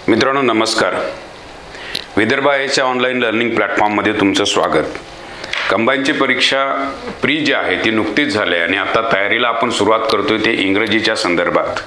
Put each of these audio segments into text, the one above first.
मित्रांनो नमस्कार. विदर्भ आयच्या ऑनलाईन लर्निंग प्लॅटफॉर्ममध्ये तुमचं स्वागत. कंबाईनची परीक्षा प्री जी आहे ती नुकतीच झाली आहे आणि आता तयारीला आपण सुरुवात करतोय ते इंग्रजीच्या संदर्भात.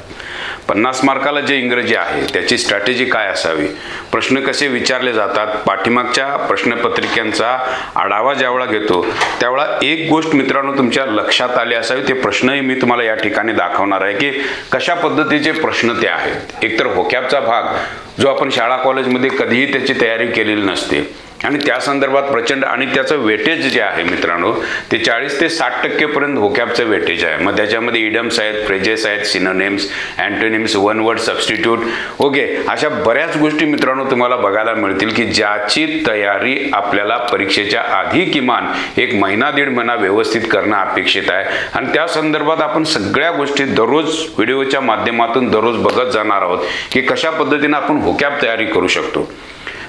50 मार्काला जे इंग्रजी आहे त्याची स्ट्रॅटेजी काय असावी, प्रश्न कसे विचारले जातात, पाठीमागच्या प्रश्नपत्रिकांचा आढावा ज्यावेळा घेतो त्यावेळा एक गोष्ट मित्रांनो तुमच्या लक्षात आली असावी. ते प्रश्नही मी तुम्हाला या ठिकाणी दाखवणार आहे की कशा पद्धतीचे प्रश्न ते आहेत. एकतर व्होकॅबचा भाग जो आपण शाळा कॉलेजमध्ये कधीही त्याची तयारी केलेली नसते आणि त्या संदर्भात प्रचंड आणि त्याचं वेटेज जे आहे मित्रांनो ते 40 ते 60% पर्यंत व्होकॅबचं वेटेज आहे. मग त्याच्यामध्ये इडम्स आहेत, फ्रेजेस आहेत, synonyms, antonyms, one word substitute, okay, अशा बऱ्याच गोष्टी मित्रांनो तुम्हाला बघायला मिळतील की ज्याची तयारी आपल्याला परीक्षेच्या आधी किमान 1 महिना 1.5 महिना व्यवस्थित करणं अपेक्षित आहे. आणि त्या संदर्भात आपण सगळ्या गोष्टी दररोज व्हिडिओच्या माध्यमातून दररोज बघत जाणार आहोत की कशा पद्धतीने आपण व्होकॅब तयारी करू शकतो.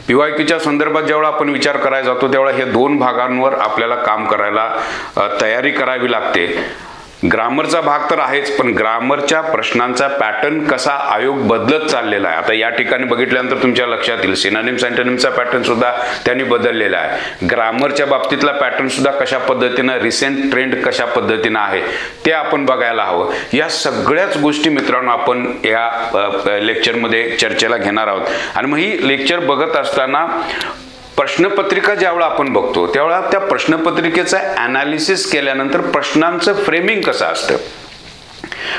PYQच्या संदर्भात जेव्हा आपण विचार करायला जातो तेव्हा हे 2 भागांवर आपल्याला काम करायला तयारी करावी लागते. ग्रामरचा भाग तर आहेच, पण ग्रामरच्या प्रश्नांचा पॅटर्न कसा आयोग बदलत चाललेला आहे. आता या ठिकाणी बघितल्यानंतर तुमच्या लक्षात येईल सिनोनिम्स अँटोनिम्सचा पॅटर्न सुद्धा त्यांनी बदललेला आहे. ग्रामरच्या बाबतीतला पॅटर्न सुद्धा कशा पद्धतीनं रिसेंट ट्रेंड कशा पद्धतीनं आहे ते आपण बघायला हवं. या सगळ्याच गोष्टी मित्रांनो आपण या लेक्चरमध्ये चर्चेला घेणार आहोत. आणि मग ही लेक्चर बघत असताना प्रश्नपत्रिका ज्यावेळा आपण बघतो त्यावेळा त्या प्रश्नपत्रिकेचा ॲनालिसिस केल्यानंतर प्रश्नांचं फ्रेमिंग कसं असतं.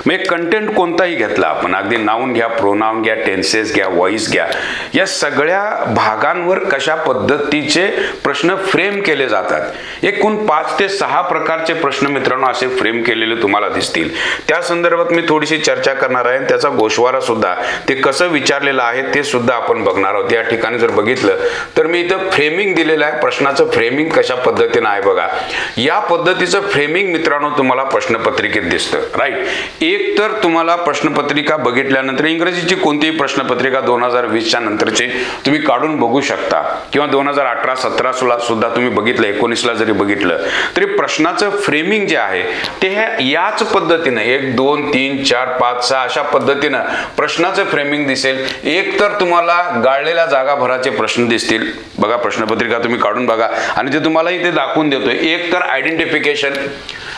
मग एक कंटेंट कोणताही घेतला आपण, अगदी नाऊन घ्या, प्रोनाऊन घ्या, टेन्सेस घ्या, व्हॉइस घ्या, या सगळ्या भागांवर कशा पद्धतीचे प्रश्न फ्रेम केले जातात. एकूण 5 ते 6 प्रकारचे प्रश्न मित्रांनो असे फ्रेम केलेले तुम्हाला दिसतील. त्या संदर्भात मी थोडीशी चर्चा करणार आहे. त्याचा गोषवारा सुद्धा ते कसं विचारलेलं आहे ते सुद्धा आपण बघणार आहोत. या ठिकाणी जर बघितलं तर मी इथं फ्रेमिंग दिलेलं आहे. प्रश्नाचं फ्रेमिंग कशा पद्धतीनं आहे बघा. या पद्धतीचं फ्रेमिंग मित्रांनो तुम्हाला प्रश्नपत्रिकेत दिसतं, राईट. एक तर तुम्हाला प्रश्नपत्रिका बघितल्यानंतर इंग्रजीची कोणतीही प्रश्नपत्रिका 2020च्या नंतरचे तुम्ही काढून बघू शकता किंवा 2018, 17 सुद्धा तुम्ही बघितलं, 19ला जरी बघितलं तरी प्रश्नाचं फ्रेमिंग जे आहे ते याच पद्धतीनं 1, 2, 3, 4, 5, 6 अशा पद्धतीनं प्रश्नाचं फ्रेमिंग दिसेल. एक तर तुम्हाला गाळलेल्या जागा भराचे प्रश्न दिसतील बघा. प्रश्नपत्रिका तुम्ही काढून बघा आणि ते तुम्हाला इथे दाखवून देतोय. एक तर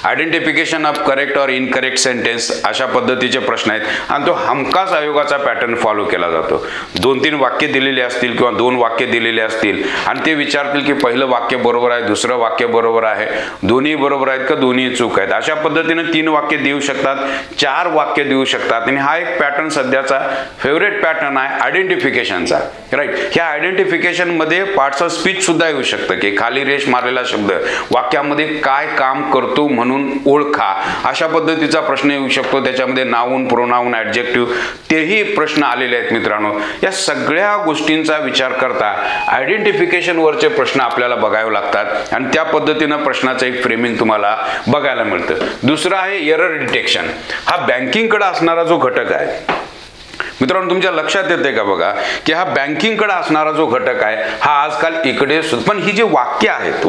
आयडेंटिफिकेशन ऑफ करेक्ट और इनकरेक्ट सेंटेन्स अशा पद्धतीचे प्रश्न आहेत आणि तो हमखास आयोगाचा पॅटर्न फॉलो केला जातो. 2-3 वाक्य दिलेली असतील किंवा 2 वाक्य दिलेले असतील आणि ते विचारतील की पहिलं वाक्य बरोबर आहे, दुसरं वाक्य बरोबर आहे, दोन्ही बरोबर आहेत का दोन्ही चूक आहेत. अशा पद्धतीने 3 वाक्य देऊ शकतात, 4 वाक्य देऊ शकतात. आणि हा एक पॅटर्न सध्याचा फेवरेट पॅटर्न आहे आयडेंटिफिकेशनचा, राईट. ह्या आयडेंटिफिकेशन मध्ये पार्ट्स ऑफ स्पीच सुद्धा येऊ शकतं की खाली रेष मारलेला शब्द वाक्यामध्ये काय काम करतो म्हणून ओळखा, अशा पद्धतीचा प्रश्न येऊ शकतो. त्याच्यामध्ये नाऊन, प्रोनाऊन, ॲडजेक्टिव्ह तेही प्रश्न आलेले आहेत मित्रांनो. या सगळ्या गोष्टींचा विचार करता आयडेंटिफिकेशन वरचे प्रश्न आपल्याला बघावे लागतात आणि त्या पद्धतीनं प्रश्नाचं एक फ्रेमिंग तुम्हाला बघायला मिळतं. दुसरं आहे एरर डिटेक्शन. हा बँकिंगकडे असणारा जो घटक आहे मित्रांनो तुमच्या लक्षात येते का बघा की हा बँकिंगकडे असणारा जो घटक आहे हा आजकाल इकडे, पण ही जी वाक्य आहेत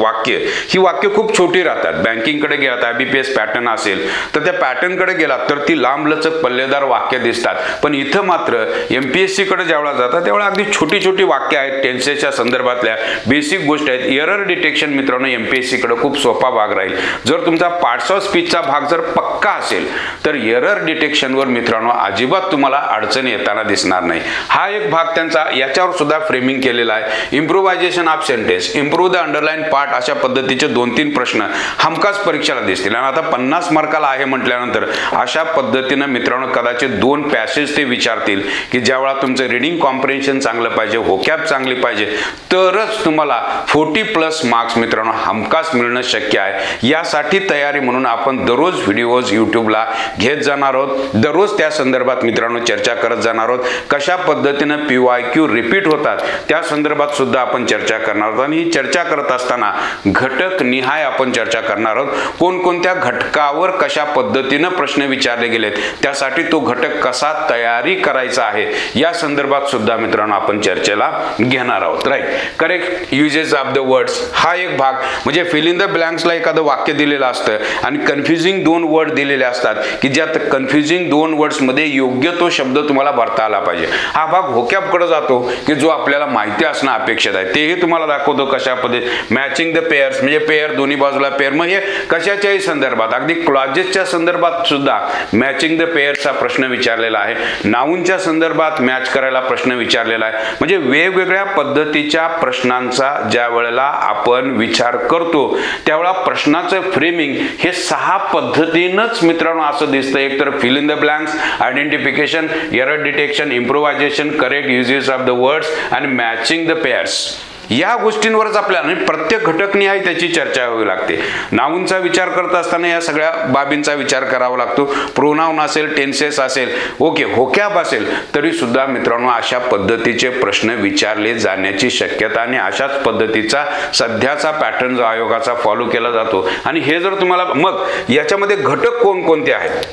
ही वाक्य खूप छोटी राहतात. बँकिंगकडे गेलात, IBPS पॅटर्न असेल तर त्या पॅटर्नकडे गेलात तर ती लांबलचक पल्लेदार वाक्य दिसतात. पण इथं मात्र MPSC कडे जेव्हा जातात तेव्हा अगदी छोटी वाक्य आहेत. टेन्सेसच्या संदर्भातल्या बेसिक गोष्टी आहेत. एरर डिटेक्शन मित्रांनो MPSC कडे खूप सोपा भाग राहील. जर तुमचा पार्ट्स ऑफ स्पीचचा भाग जर पक्का असेल तर एरर डिटेक्शनवर मित्रांनो अजिबात तुम्हाला अडचण येताना दिसणार नाही. हा एक भाग त्यांचा याच्यावर सुद्धा फ्रेमिंग केलेला आहे. Improvisation of sentence, improve the underline part, अशा पद्धतीचे 2-3 प्रश्न हमखास परीक्षेला दिसतील. आणि आता 50 मार्काला आहे म्हटल्यानंतर अशा पद्धतीनं मित्रांनो कदाचित 2 पॅसेज ते विचारतील की ज्यावेळा तुमचं रिडिंग कॉम्प्रिहेन्शन चांगलं पाहिजे, व्होकॅब चांगली पाहिजे, तरच तुम्हाला 40+ मार्क्स मित्रांनो हमखास मिळणं शक्य आहे. यासाठी तयारी म्हणून आपण दररोज व्हिडिओज यूट्यूबला घेत जाणार आहोत. दररोज त्या संदर्भात मित्रांनो चर्चा करत जाणार आहोत. कशा पद्धतीने PYQ रिपीट होतात त्या संदर्भात सुद्धा आपण चर्चा करणार आहोत. आणि ही चर्चा करत असताना घटक निहाय आपण चर्चा करणार आहोत. कोणकोणत्या घटकावर कशा पद्धतीने प्रश्न विचारले गेलेत, त्यासाठी तो घटक कसा तयारी करायचा आहे या संदर्भात सुद्धा मित्रांनो आपण चर्चेला घेणार आहोत, right. Correct uses of the words हा एक भाग म्हणजे फिल इन द ब्लँक्सला एखादं वाक्य दिलेलं असतं आणि कन्फ्युजिंग 2 वर्ड दिलेले असतात की ज्यात कन्फ्युजिंग 2 वर्ड्स मध्ये योग्य तो शब्द तुम्हाला भरता आला पाहिजे. हा भाग व्होकॅबकडे जातो की जो आपल्याला माहिती असणं अपेक्षित आहे. तेही तुम्हाला दाखवतो कशा पद्धती मॅचिंग द पेअर्स, म्हणजे पेअर दोन्ही बाजूला पेअर, मग हे कशाच्याही संदर्भात अगदी क्लॉजेसच्या संदर्भात सुद्धा मॅचिंग द पेअर्सचा प्रश्न विचारलेला आहे. नाऊनच्या संदर्भात मॅच करायला प्रश्न विचारलेला आहे. म्हणजे वेगवेगळ्या पद्धतीच्या प्रश्नांचा ज्या वेळेला आपण विचार करतो त्यावेळेला प्रश्नाचं फ्रेमिंग हे 6 पद्धतीनंच मित्रांनो असं दिसतं. एक तर fill in the blanks, identification, error detection, improvisation, correct uses of the words आणि मॅचिंग द पेअर्स. या गोष्टींवरच आपल्याला प्रत्येक घटकनिहाय त्याची चर्चा व्हावी लागते. नाऊनचा विचार करत असताना या सगळ्या बाबींचा विचार करावा लागतो. प्रोनाउन असेल, टेन्सेस असेल, ओके, व्होकॅब असेल, तरी सुद्धा मित्रांनो अशा पद्धतीचे प्रश्न विचारले जाण्याची शक्यता आणि अशाच पद्धतीचा सध्याचा पॅटर्न जो आयोगाचा फॉलो केला जातो. आणि हे जर तुम्हाला मग याच्यामध्ये घटक कोणकोणते आहेत,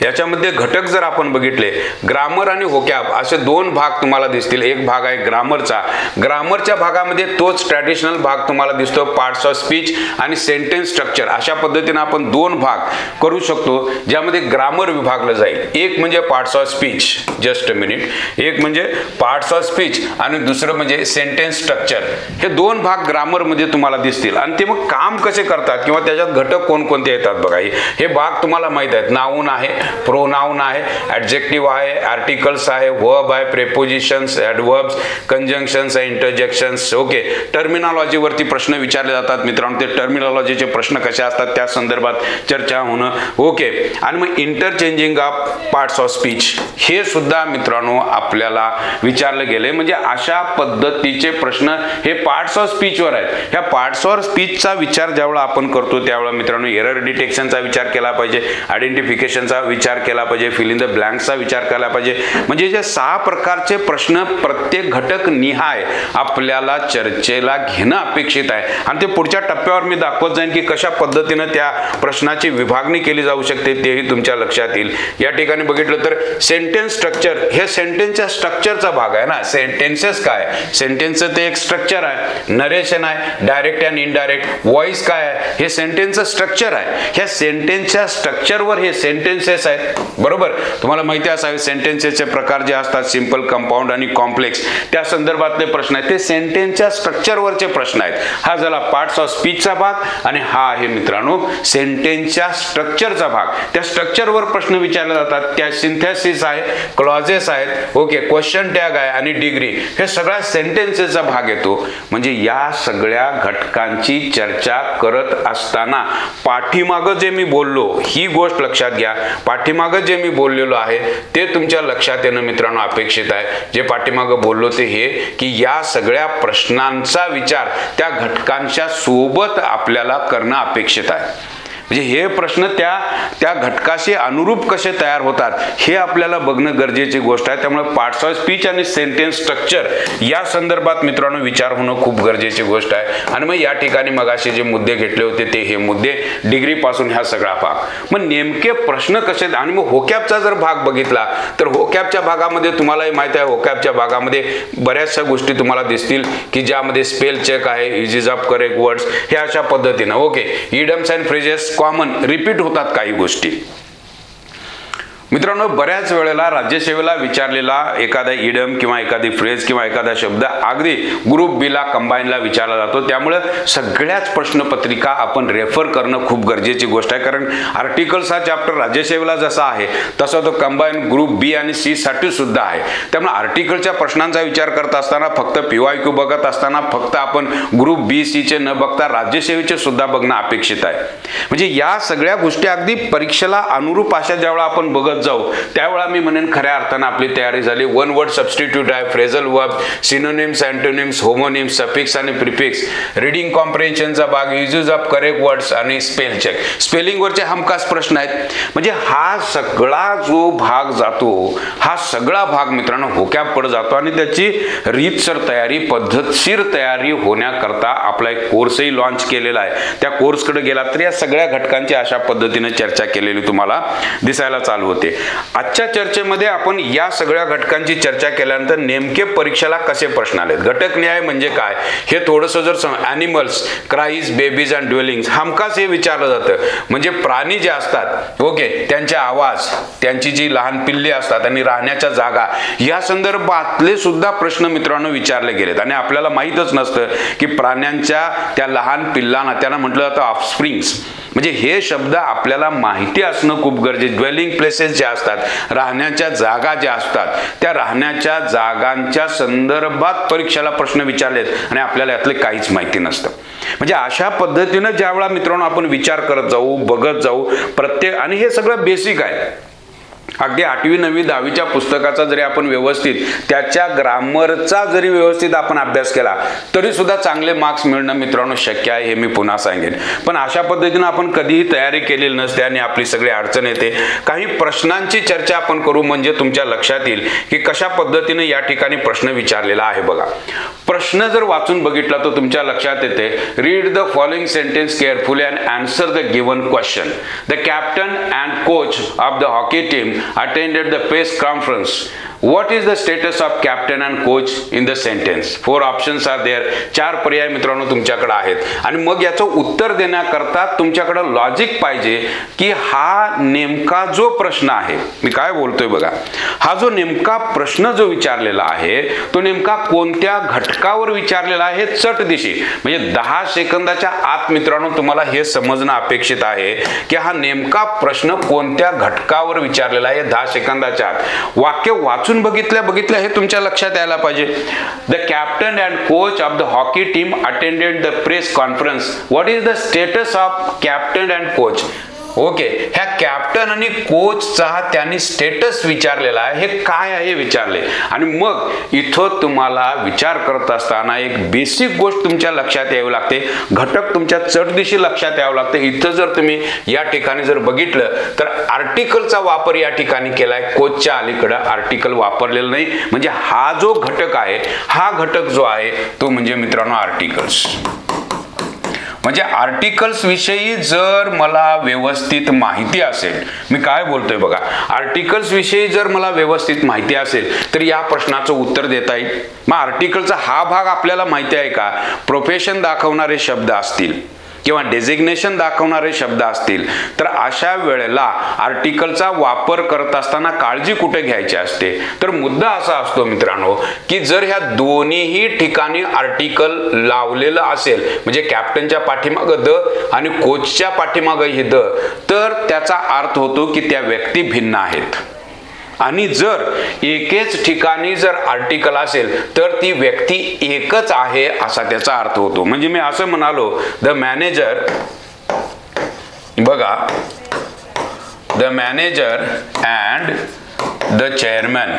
याच्यामध्ये घटक जर आपण बघितले, ग्रामर आणि व्होकॅब असे 2 भाग तुम्हाला दिसतील. एक भाग आहे ग्रामरचा. ग्रामरच्या भागामध्ये तोच ट्रॅडिशनल भाग तुम्हाला दिसतो, पार्ट्स ऑफ स्पीच आणि सेंटेन्स स्ट्रक्चर. अशा पद्धतीने आपण 2 भाग करू शकतो ज्यामध्ये ग्रामर विभागलं जाईल. एक म्हणजे parts of speech, just a minute, एक म्हणजे पार्ट्स ऑफ स्पीच आणि दुसरं म्हणजे सेंटेन्स स्ट्रक्चर. हे 2 भाग ग्रामरमध्ये तुम्हाला दिसतील. आणि ते मग काम कसे करतात किंवा त्याच्यात घटक कोणकोणते येतात बघा. हे भाग तुम्हाला माहित आहेत. नाऊन आहे, प्रोनाउन आहे, ॲडजेक्टिव्ह आहे, आर्टिकल्स आहे, वर्ब आहे, प्रेपोजिशन्स, ॲडवर्ब्स, कंजंक्शन्स, इंटरजेक्शन्स. ओके, टर्मिनॉलॉजीवरती प्रश्न विचारले जातात मित्रांनो. ते टर्मिनॉलॉजीचे प्रश्न कसे असतात त्या संदर्भात चर्चा होणं. ओके, आणि मग interchanging of parts of speech हे सुद्धा मित्रांनो आपल्याला विचारले गेले. म्हणजे अशा पद्धतीचे प्रश्न हे पार्ट्स ऑफ स्पीचवर आहेत. ह्या पार्ट्स ऑफ स्पीचचा विचार ज्यावेळेला आपण करतो त्यावेळेला मित्रांनो एरर डिटेक्शनचा विचार केला पाहिजे, आयडेंटिफिकेशनचा विचार केला पाहिजे, फिल इन द ब्लँक्सचा विचार केला पाहिजे. म्हणजे जे 6 प्रकारचे प्रश्न प्रत्येक घटक निहाय आपल्याला चर्चेला घेणं अपेक्षित आहे. आणि ते पुढच्या टप्प्यावर मी दाखवत जाईन की कशा पद्धतीने त्या प्रश्नाची विभागणी केली जाऊ शकते, तेही तुमच्या लक्षात येईल. या ठिकाणी बघितलं तर सेंटेन्स स्ट्रक्चर हे सेंटेन्सच्या स्ट्रक्चरचा भाग आहे ना. सेंटेन्सेस काय, सेंटेन्सचं ते एक स्ट्रक्चर आहे, नरेशन आहे, डायरेक्ट अँड इनडायरेक्ट, व्हॉइस काय आहे, हे सेंटेन्सचं स्ट्रक्चर आहे. ह्या सेंटेन्सच्या स्ट्रक्चरवर हे सेंटेन्सेस आहेत, बरोबर. तुम्हाला माहिती असावे सेंटेन्सेसचे प्रकार जे असतात, सिंपल, कंपाऊंड आणि कॉम्प्लेक्स, त्या संदर्भातले प्रश्न आहेत. ते सेंटेन्सच्या स्ट्रक्चरवरचे प्रश्न आहेत. हा झाला पार्ट्स ऑफ स्पीचचा भाग आणि हा आहे मित्रांनो सेंटेन्सच्या स्ट्रक्चरचा भाग. त्या स्ट्रक्चरवर प्रश्न विचारले जातात. त्या सिंथेसिस आहे, क्लॉजेस आहेत, ओके, क्वेश्चन टॅग आहे आणि डिग्री, हे सगळा सेंटेन्सेसचा भाग येतो. म्हणजे या सगळ्या घटकांची चर्चा करत असताना पाठीमागं जे मी बोललो ही गोष्ट लक्षात घ्या. पाठीमागं जे मी बोललेलो आहे ते तुमच्या लक्षात येणं मित्रांनो अपेक्षित आहे. जे पाठीमागं बोललो ते हे की या सगळ्या प्रश्नांचा विचार त्या घटकांच्या सोबत आपल्याला करणं अपेक्षित आहे. म्हणजे हे प्रश्न त्या घटकाशी अनुरूप कसे तयार होतात हे आपल्याला बघणं गरजेची गोष्ट आहे. त्यामुळे पार्ट्स ऑफ स्पीच आणि सेंटेन्स स्ट्रक्चर या संदर्भात मित्रांनो विचार होणं खूप गरजेची गोष्ट आहे. आणि मग या ठिकाणी मगाशी जे मुद्दे घेतले होते ते हे मुद्दे, डिग्री पासून ह्या सगळा भाग. मग नेमके प्रश्न कसे. आणि मग व्होकॅबचा जर भाग बघितला तर व्होकॅबच्या भागामध्ये तुम्हालाही माहिती आहे, व्होकॅबच्या भागामध्ये बऱ्याचशा गोष्टी तुम्हाला दिसतील की ज्यामध्ये स्पेल चेक आहे, युजेस ऑफ करेक्ट वर्ड्स, हे अशा पद्धतीनं. Okay, idioms and phrases common repeat होतात काही गोष्टी. मित्रांनो बऱ्याच वेळेला राज्यसेवेला विचारलेला एखादा इडम किंवा एखादी फ्रेज किंवा एखादा शब्द अगदी ग्रुप बीला कंबाईनला विचारला जातो. त्यामुळे सगळ्याच प्रश्नपत्रिका आपण रेफर करणं खूप गरजेची गोष्ट आहे. कारण आर्टिकल्स हा चॅप्टर राज्यसेवेला जसा आहे तसा तो कंबाईन ग्रुप बी आणि सी साठी सुद्धा आहे. त्यामुळे आर्टिकलच्या प्रश्नांचा विचार करत असताना फक्त PYQ बघत असताना फक्त आपण ग्रुप बी सी चे न बघता राज्यसेवेचे सुद्धा बघणं अपेक्षित आहे. म्हणजे या सगळ्या गोष्टी अगदी परीक्षेला अनुरूप अशा ज्यावेळेला आपण बघत जाऊ त्यावेळा मी म्हणेन खऱ्या अर्थाने आपली तयारी झाली. वन वर्ड सबस्टिट्यूट आहे, phrasal verb, synonyms, antonyms, homonyms, suffix आणि प्रिफिक्स, रीडिंग कॉम्प्रिहेन्शनचा भाग, युजेस ऑफ करेक्ट वर्ड्स आणि स्पेल चेक, स्पेलिंगवरचे हमखास प्रश्न आहेत. म्हणजे हा सगळा जो भाग जातो हा सगळा भाग मित्रांनो व्होकॅबकडे जातो आणि त्याची रीतसर तयारी, पद्धतशीर तयारी होण्याकरता आपला एक कोर्सही लॉन्च केलेला आहे. त्या कोर्सकडे गेला तर या सगळ्या घटकांची अशा पद्धतीने चर्चा केलेली तुम्हाला दिसायला चालू होते. आजच्या चर्चेमध्ये आपण या सगळ्या घटकांची चर्चा केल्यानंतर नेमके परीक्षेला कसे प्रश्न आलेत, घटक न्याय म्हणजे काय हे थोडंसं जर animals, cries, babies and dwellings हमखास हे विचारलं जातं. म्हणजे प्राणी जे असतात ओके त्यांचे आवाज, त्यांची जी लहान पिल्ले असतात आणि राहण्याच्या जागा या संदर्भातले सुद्धा प्रश्न मित्रांनो विचारले गेलेत. आणि आपल्याला माहीतच नसतं की प्राण्यांच्या त्या लहान पिल्लांना त्यांना म्हटलं जातं ऑफस्प्रिंग्स. म्हणजे हे शब्द आपल्याला माहिती असणं खूप गरजेचं. ड्वेलिंग प्लेसेस ज्या असतात, राहण्याच्या जागा ज्या असतात, त्या राहण्याच्या जागांच्या संदर्भात परीक्षेला प्रश्न विचारलेत आणि आपल्याला यातले काहीच माहिती नसतं. म्हणजे अशा पद्धतीनं ज्यावेळा मित्रांनो आपण विचार करत जाऊ, बघत जाऊ प्रत्येक, आणि हे सगळं बेसिक आहे. अगदी 8वी 9वी 10वीच्या पुस्तकाचा जरी आपण व्यवस्थित त्याच्या ग्रामरचा जरी व्यवस्थित आपण अभ्यास केला तरी सुद्धा चांगले मार्क्स मिळणं मित्रांनो शक्य आहे, हे मी पुन्हा सांगेन. पण अशा पद्धतीनं आपण कधीही तयारी केलेली नसते आणि आपली सगळी अडचण येते. काही प्रश्नांची चर्चा आपण करू म्हणजे तुमच्या लक्षात येईल की कशा पद्धतीने या ठिकाणी प्रश्न विचारलेला आहे. बघा, प्रश्न जर वाचून बघितला तर तुमच्या लक्षात येते, read the following sentence carefully and answer the given question. The captain and coach of the hockey team attended the press conference. What is the status of captain and coach in the sentence? 4 options are there. 4 पर्याय मित्रांनो तुमच्याकडे आहेत. आणि मग याचं उत्तर देण्याकरता तुमच्याकडे लॉजिक पाहिजे की हा नेमका जो प्रश्न आहे, मी काय बोलतोय बघा, हा जो नेमका प्रश्न जो विचारलेला आहे तो नेमका कोणत्या घटकावर विचारलेला आहे चटदिशी. म्हणजे 10 सेकंदाच्या आत मित्रांनो तुम्हाला हे समजणं अपेक्षित आहे की हा नेमका प्रश्न कोणत्या घटकावर विचारलेला आहे. 10 सेकंदाच्या आत वाक्य वाचून बघितल्या हे तुमच्या लक्षात यायला पाहिजे. The captain and coach of the hockey team attended the press conference. What is the status of captain and coach. Okay, ह्या कॅप्टन आणि कोचचा त्यांनी स्टेटस विचारलेला आहे, हे काय आहे विचारले. आणि मग इथं तुम्हाला विचार करत असताना एक बेसिक गोष्ट तुमच्या लक्षात यावी लागते, घटक तुमच्या चटदिशी लक्षात यावं लागते. इथं जर तुम्ही या ठिकाणी जर बघितलं तर आर्टिकलचा वापर या ठिकाणी केलाय, कोचच्या अलीकडे आर्टिकल वापरलेलं नाही. म्हणजे हा जो घटक आहे, हा घटक जो आहे तो म्हणजे मित्रांनो आर्टिकल्स. म्हणजे आर्टिकल्स विषयी जर मला व्यवस्थित माहिती असेल, मी काय बोलतोय बघा, आर्टिकल्स विषयी जर मला व्यवस्थित माहिती असेल तर या प्रश्नाचं उत्तर देता येईल. मग आर्टिकलचा हा भाग आपल्याला माहिती आहे का, प्रोफेशन दाखवणारे शब्द असतील किंवा डेझिग्नेशन दाखवणारे शब्द असतील तर अशा वेळेला आर्टिकलचा वापर करत असताना काळजी कुठे घ्यायची असते, तर मुद्दा असा असतो मित्रांनो की जर ह्या दोन्हीही ठिकाणी आर्टिकल लावलेलं असेल, म्हणजे कॅप्टनच्या पाठीमागं द आणि कोचच्या पाठीमागं हे द, तर त्याचा अर्थ होतो की त्या व्यक्ती भिन्न आहेत. आणि जर एकेच ठिकाणी जर आर्टिकल असेल तर ती व्यक्ती एकच आहे असा त्याचा अर्थ होतो. म्हणजे मी असं म्हणालो, द मॅनेजर, बघा, the manager and the chairman,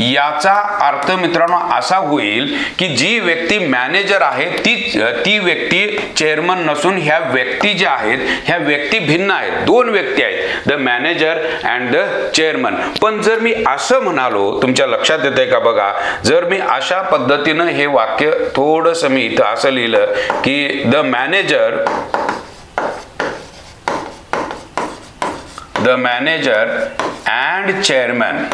याचा अर्थ मित्रांनो असा होईल की जी व्यक्ती मॅनेजर आहे ती व्यक्ती चेअरमन नसून ह्या व्यक्ती ज्या आहेत ह्या व्यक्ती भिन्न आहेत, 2 व्यक्ती आहेत, the manager and the chairman. पण जर मी असं म्हणालो, तुमच्या लक्षात येतंय का बघा, जर मी अशा पद्धतीनं हे वाक्य थोडंसं मी इथं असं लिहिलं की द मॅनेजर अँड चेअरमन,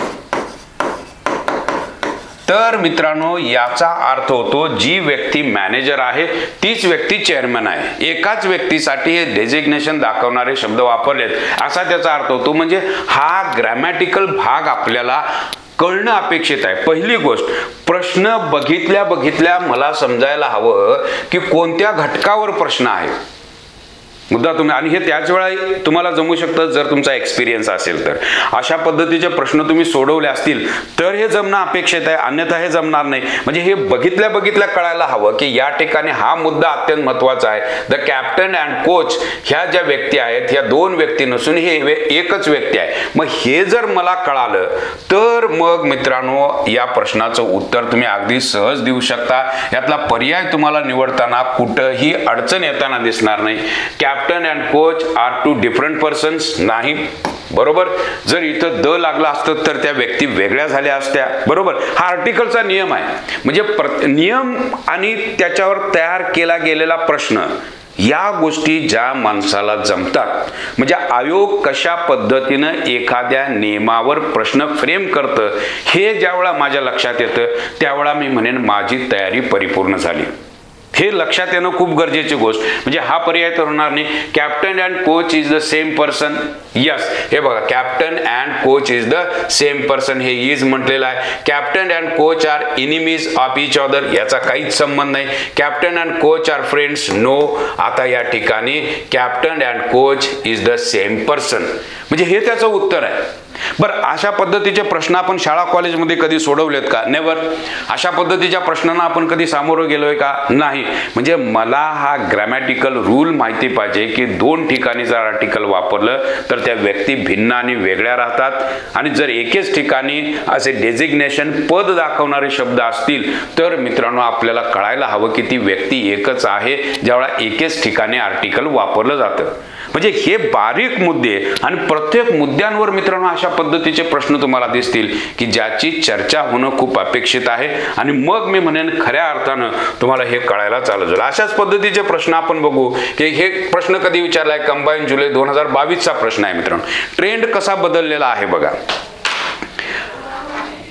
तर मित्रांनो याचा अर्थ होतो जी व्यक्ती मॅनेजर आहे तीच व्यक्ती चेअरमन आहे. एकाच व्यक्तीसाठी हे डेझिग्नेशन दाखवणारे शब्द वापरलेत असा त्याचा अर्थ होतो. म्हणजे हा ग्रॅमॅटिकल भाग आपल्याला कळणं अपेक्षित आहे. पहिली गोष्ट, प्रश्न बघितल्या मला समजायला हवं की कोणत्या घटकावर प्रश्न आहे. मुद्दा तुम्ही, आणि हे त्याच वेळा तुम्हाला जमू शकतं जर तुमचा एक्सपिरियन्स असेल तर. अशा पद्धतीचे प्रश्न तुम्ही सोडवले असतील तर हे जमणं अपेक्षित आहे, अन्यथा हे जमणार नाही. म्हणजे हे बघितल्या कळायला हवं की या ठिकाणी हा मुद्दा अत्यंत महत्वाचा आहे. द कॅप्टन अँड कोच ह्या ज्या व्यक्ती आहेत ह्या 2 व्यक्ती नसून हे एकच व्यक्ती आहे. मग हे जर मला कळालं तर मग मित्रांनो या प्रश्नाचं उत्तर तुम्ही अगदी सहज देऊ शकता. यातला पर्याय तुम्हाला निवडताना कुठंही अडचण येताना दिसणार नाही. Captain and coach are 2 different persons नाही, बरोबर. जर इथं द लागला असतं तर त्या व्यक्ती वेगळ्या झाल्या असत्या, बरोबर. हा आर्टिकलचा नियम आहे. म्हणजे नियम आणि त्याच्यावर तयार केला गेलेला प्रश्न या गोष्टी ज्या माणसाला जमतात, म्हणजे आयोग कशा पद्धतीनं एखाद्या नियमावर प्रश्न फ्रेम करतं हे ज्यावेळा माझ्या लक्षात येतं त्यावेळा मी म्हणेन माझी तयारी परिपूर्ण झाली. हे लक्षात येणं खूप गरजेची गोष्ट. म्हणजे हा पर्याय तर होणार नाही. Captain and coach is the same person. Yes, हे बघा, captain and coach is the same person, हे इज म्हटलेलं आहे. Captain and coach are enemies of each other, याचा काहीच संबंध नाही. Captain and coach are friends, no. आता या ठिकाणी captain and coach is the same person, म्हणजे हे त्याचं उत्तर आहे. बरं, अशा पद्धतीचे प्रश्न आपण शाळा कॉलेजमध्ये कधी सोडवलेत का? नेव्हर. अशा पद्धतीच्या प्रश्नांना आपण कधी सामोरं गेलोय का? नाही. म्हणजे मला हा ग्रॅमॅटिकल रूल माहिती पाहिजे की दोन ठिकाणी जर आर्टिकल वापरलं तर त्या व्यक्ती भिन्न आणि वेगळ्या राहतात, आणि जर एकेच ठिकाणी असे डेझिग्नेशन पद दाखवणारे शब्द असतील तर मित्रांनो आपल्याला कळायला हवं की ती व्यक्ती एकच आहे ज्यावेळा एकेच ठिकाणी आर्टिकल वापरलं जातं. म्हणजे हे बारीक मुद्दे आणि प्रत्येक मुद्द्यांवर मित्रांनो अशा पद्धतीचे प्रश्न तुम्हाला दिसतील की ज्याची चर्चा होणं खूप अपेक्षित आहे, आणि मग मी म्हणेन खऱ्या अर्थानं तुम्हाला हे कळायला चालू झालं. अशाच पद्धतीचे प्रश्न आपण बघू की हे प्रश्न कधी विचारलाय, कंबाईन जुलै 2022चा प्रश्न आहे मित्रांनो. ट्रेंड कसा बदललेला आहे बघा.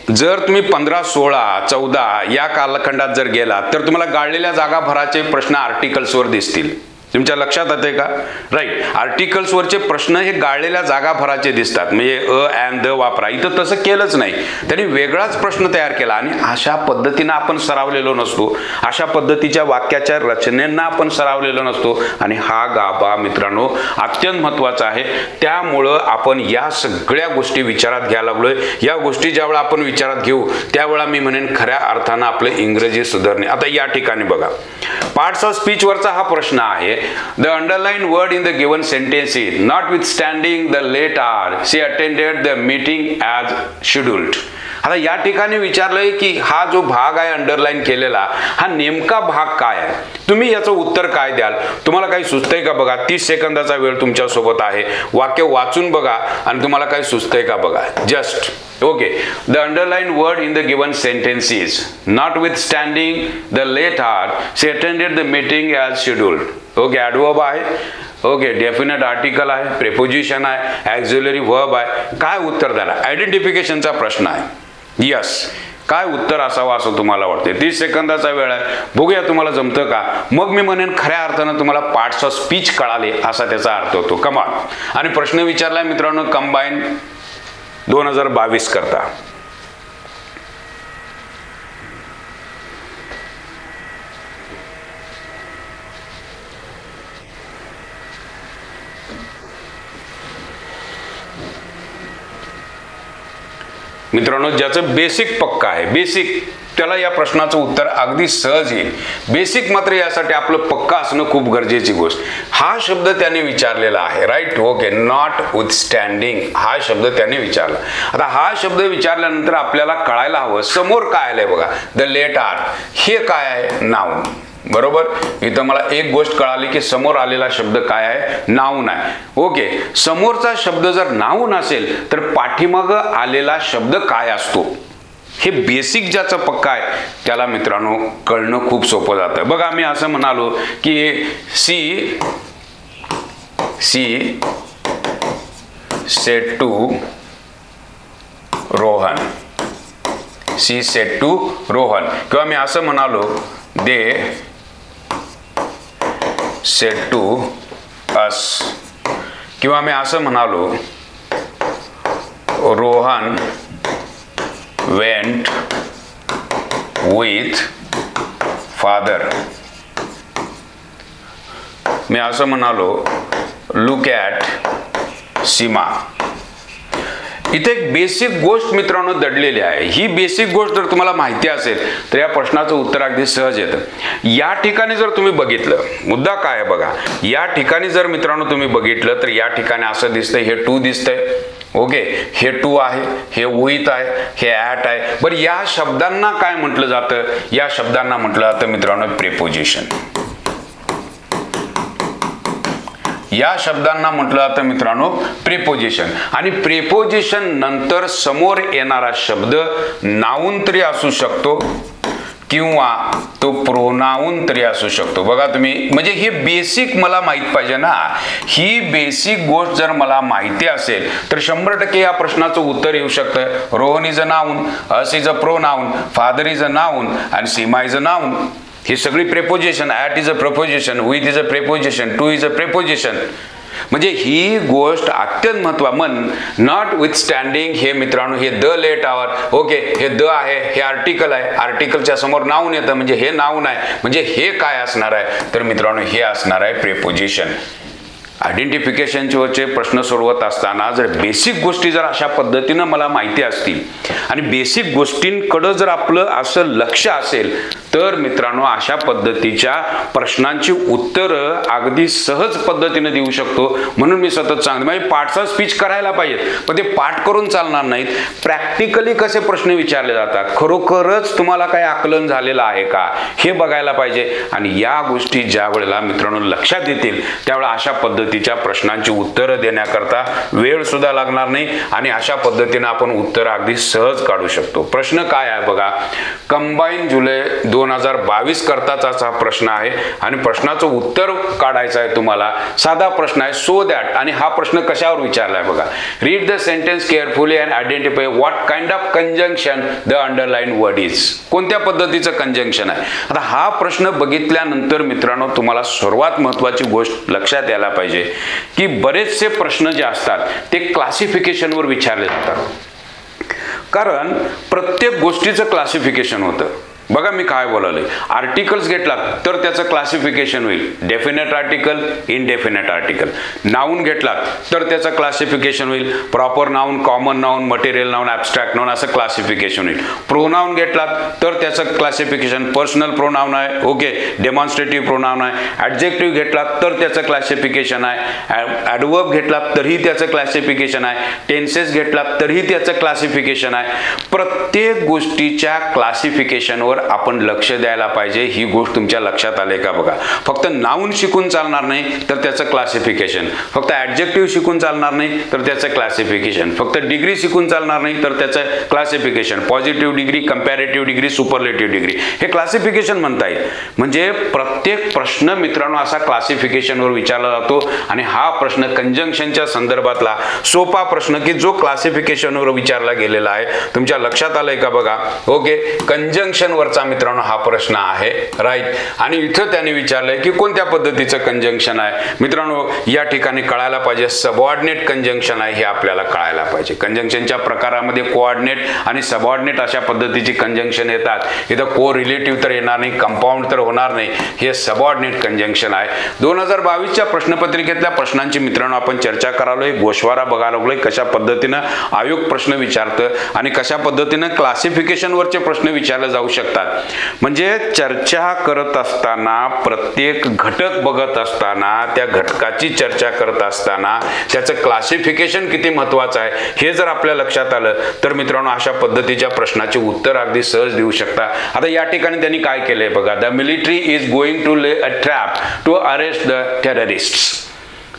जर तुम्ही 15, 16, 14 या कालखंडात जर गेला तर तुम्हाला गाळलेल्या जागा भराचे प्रश्न आर्टिकल्सवर दिसतील. तुमच्या लक्षात येते का? राईट. आर्टिकल्सवरचे प्रश्न हे गाळलेल्या जागा भराचे दिसतात, म्हणजे अँड द वापरा. इथं तसं केलंच नाही, त्यांनी वेगळाच प्रश्न तयार केला, आणि अशा पद्धतीनं आपण सरावलेलो नसतो, अशा पद्धतीच्या वाक्याच्या रचनेंना आपण सरावलेलो नसतो, आणि हा गाभा मित्रांनो अत्यंत महत्त्वाचा आहे. त्यामुळं आपण या सगळ्या गोष्टी विचारात घ्यायला लागलोय. या गोष्टी ज्यावेळा आपण विचारात घेऊ त्यावेळा मी म्हणेन खऱ्या अर्थानं आपलं इंग्रजी सुधारणे. आता या ठिकाणी बघा, पार्ट्स ऑफ स्पीचवरचा हा प्रश्न आहे. The underlined word in the given sentence is, notwithstanding the late hour, she attended the meeting as scheduled. आता या ठिकाणी विचारलंय की हा जो भाग आहे अंडरलाईन केलेला, हा नेमका भाग काय आहे? तुम्ही याचं उत्तर काय द्याल? तुम्हाला काही सुचतंय का बघा. 30 सेकंदाचा वेळ तुमच्या सोबत आहे. वाक्य वाचून बघा आणि तुम्हाला काही सुचतंय का बघा. Just okay. The underline word in the given sentence is, notwithstanding the late hour, she attended the meeting as scheduled. Okay. Adverb आहे. ओके. डेफिनेट आर्टिकल आहे. प्रेपोजिशन आहे. ॲक्झिलरी वर्ब आहे. काय उत्तर द्याला? आयडेंटिफिकेशनचा प्रश्न आहे. यस. काय उत्तर असावं असं तुम्हाला वाटते? 30 सेकंदाचा वेळ आहे. बघूया तुम्हाला जमतं का. मग मी म्हणेन खऱ्या अर्थानं तुम्हाला पार्ट्स ऑफ स्पीच कळाले असा त्याचा अर्थ होतो. कमाल. आणि प्रश्न विचारलाय मित्रांनो कंबाईन 2022 करता. मित्रांनो ज्याचं बेसिक पक्का आहे, बेसिक, त्याला या प्रश्नाचं उत्तर अगदी सहज येईल. बेसिक मात्र यासाठी आपलं पक्का असणं खूप गरजेची गोष्ट. हा शब्द त्याने विचारलेला आहे. राईट. ओके. नॉट विथस्टँडिंग हा शब्द त्याने विचारला. आता हा शब्द विचारल्यानंतर आपल्याला कळायला हवं समोर काय आलंय बघा. द लेट आर, हे काय आहे? नाउन. बरोबर. इथं मला एक गोष्ट कळाली की समोर आलेला शब्द काय आहे? नाऊन आहे. ओके. समोरचा शब्द जर नाऊन असेल तर पाठीमागं आलेला शब्द काय असतो? हे बेसिक ज्याचं पक्का आहे त्याला मित्रांनो कळणं खूप सोपं जातं. बघा मी असं म्हणालो की she said to Rohan. She said to Rohan. किंवा मी असं म्हणालो दे सेड टू अस. किंवा मी असं म्हणालो रोहन वेंट विथ फादर. मी असं म्हणालो लुक ॲट सीमा. इथे एक बेसिक गोष्ट मित्रांनो दडलेली आहे. ही बेसिक गोष्ट जर तुम्हाला माहिती असेल तर या प्रश्नाचं उत्तर अगदी सहज येतं. या ठिकाणी जर तुम्ही बघितलं, मुद्दा काय आहे बघा. या ठिकाणी जर मित्रांनो तुम्ही बघितलं तर या ठिकाणी असं दिसतंय, हे टू दिसतंय. ओके. हे टू आहे, हे विथ आहे, हे ॲट आहे. बरं या शब्दांना काय म्हटलं जातं? या शब्दांना म्हटलं जातं मित्रांनो प्रिपोजिशन. या शब्दांना म्हटलं जातं मित्रांनो प्रिपोजिशन. आणि प्रिपोजिशन नंतर समोर येणारा शब्द नाऊन तरी असू शकतो किंवा तो प्रोनाऊन तरी असू शकतो. बघा तुम्ही, म्हणजे हे बेसिक मला माहित पाहिजे ना. ही बेसिक गोष्ट जर मला माहिती असेल तर 100% या प्रश्नाचं उत्तर येऊ शकतं. Rohan is a noun, us is a pronoun, father is a noun आणि सीमा इज अ नाऊन. ही सगळी preposition. At is a preposition, with is a preposition, two is a preposition. म्हणजे ही गोष्ट अत्यंत नॉट विथ स्टँडिंग हे मित्रांनो, हे द लेट आवर, ओके, हे the आहे, हे आर्टिकल आहे, आर्टिकलच्या समोर नाऊन येतं म्हणजे हे नाऊन आहे. म्हणजे हे काय असणार आहे तर मित्रांनो, हे असणार आहे प्रेपोजिशन. आयडेंटिफिकेशनचे वरचे प्रश्न सोडवत असताना जर बेसिक गोष्टी जर अशा पद्धतीनं मला माहिती असतील आणि बेसिक गोष्टींकडं जर आपलं असं लक्ष असेल तर मित्रांनो, अशा पद्धतीच्या प्रश्नांची उत्तरं अगदी सहज पद्धतीने देऊ शकतो. म्हणून मी सतत सांगतो, म्हणजे पाठचा स्पीच करायला पाहिजे, पण ते पाठ करून चालणार नाहीत. प्रॅक्टिकली कसे प्रश्न विचारले जातात, खरोखरच तुम्हाला काही आकलन झालेलं आहे का हे बघायला पाहिजे. आणि या गोष्टी ज्या वेळेला मित्रांनो लक्षात येतील त्यावेळेला अशा पद्धतीच्या प्रश्नांची उत्तरं देण्याकरता वेळ सुद्धा लागणार नाही आणि अशा पद्धतीने आपण उत्तर अगदी सहज काढू शकतो. प्रश्न काय आहे बघा, कंबाईन जुलै 2022 करताचा हा प्रश्न आहे आणि प्रश्नाचं उत्तर काढायचं आहे तुम्हाला. साधा प्रश्न आहे, सो दॅट. आणि हा प्रश्न कशावर विचारलाय बघा, read the sentence carefully and identify what kind of conjunction the underline word is. कोणत्या पद्धतीचं कंजंक्शन आहे. आता हा प्रश्न बघितल्यानंतर मित्रांनो तुम्हाला सर्वात महत्वाची गोष्ट लक्षात यायला पाहिजे की बरेचसे प्रश्न जे असतात ते क्लासिफिकेशनवर विचारले जातात. कारण प्रत्येक गोष्टीचं क्लासिफिकेशन होतं. बघा मी काय बोलालोय, आर्टिकल्स घेतला तर त्याचं क्लासिफिकेशन होईल, definite article, indefinite article. Noun घेतला तर त्याचं क्लासिफिकेशन होईल, proper noun, common noun, material noun, abstract noun, असं क्लासिफिकेशन होईल. प्रोनाऊन घेतला तर त्याचं क्लासिफिकेशन पर्सनल प्रोनाऊन आहे, ओके, डेमॉन्स्ट्रेटिव्ह प्रोनाऊन आहे. ॲडजेक्टिव्ह घेतला तर त्याचं क्लासिफिकेशन आहे, ॲडवर्ब घेतला तरीही त्याचं क्लासिफिकेशन आहे, टेन्सेस घेतला तरीही त्याचं क्लासिफिकेशन आहे. प्रत्येक गोष्टीच्या क्लासिफिकेशनवर आपण लक्ष द्यायला पाहिजे. ही गोष्ट तुमच्या लक्षात आले का बघा. फक्त नाऊन शिकून चालणार नाही तर त्याचं क्लासिफिकेशन, फक्त ॲडजेक्टिव्ह शिकून चालणार नाही तर त्याचं क्लासिफिकेशन, फक्त डिग्री शिकून चालणार नाही तर त्याचं classification, positive degree, comparative degree, superlative degree, हे क्लासिफिकेशन म्हणता येईल. म्हणजे प्रत्येक प्रश्न मित्रांनो असा क्लासिफिकेशनवर विचारला जातो आणि हा प्रश्न कंजंक्शनच्या संदर्भातला सोपा प्रश्न की जो क्लासिफिकेशनवर विचारला गेलेला आहे. तुमच्या लक्षात आलंय का बघा. ओके, कंजंक्शन वरचा मित्रांनो हा प्रश्न आहे, राईट. आणि इथं त्यांनी विचारलंय की कोणत्या पद्धतीचं कंजंक्शन आहे. मित्रांनो या ठिकाणी कळायला पाहिजे सबऑर्डिनेट कंजंक्शन आहे हे आपल्याला कळायला पाहिजे. कंजंक्शनच्या प्रकारामध्ये कोऑर्डिनेट आणि सबऑर्डिनेट अशा पद्धतीची कंजंक्शन येतात. इथं को रिलेटिव्ह तर येणार नाही, कंपाऊंड तर होणार नाही, हे सबऑर्डिनेट कंजंक्शन आहे. 2022च्या प्रश्नपत्रिकेतल्या प्रश्नांची मित्रांनो आपण चर्चा करालोय, गोषवारा बघायला लागलोय कशा पद्धतीनं आयोग प्रश्न विचारतं आणि कशा पद्धतीनं क्लासिफिकेशनवरचे प्रश्न विचारले जाऊ शकतात. म्हणजे चर्चा करत असताना, प्रत्येक घटक बघत असताना, त्या घटकाची चर्चा करत असताना त्याचं क्लासिफिकेशन किती महत्वाचं आहे हे जर आपल्या लक्षात आलं तर मित्रांनो अशा पद्धतीच्या प्रश्नाचे उत्तर अगदी सहज देऊ शकता. आता या ठिकाणी त्यांनी काय केलंय बघा, the military is going to lay a trap to arrest the terrorists.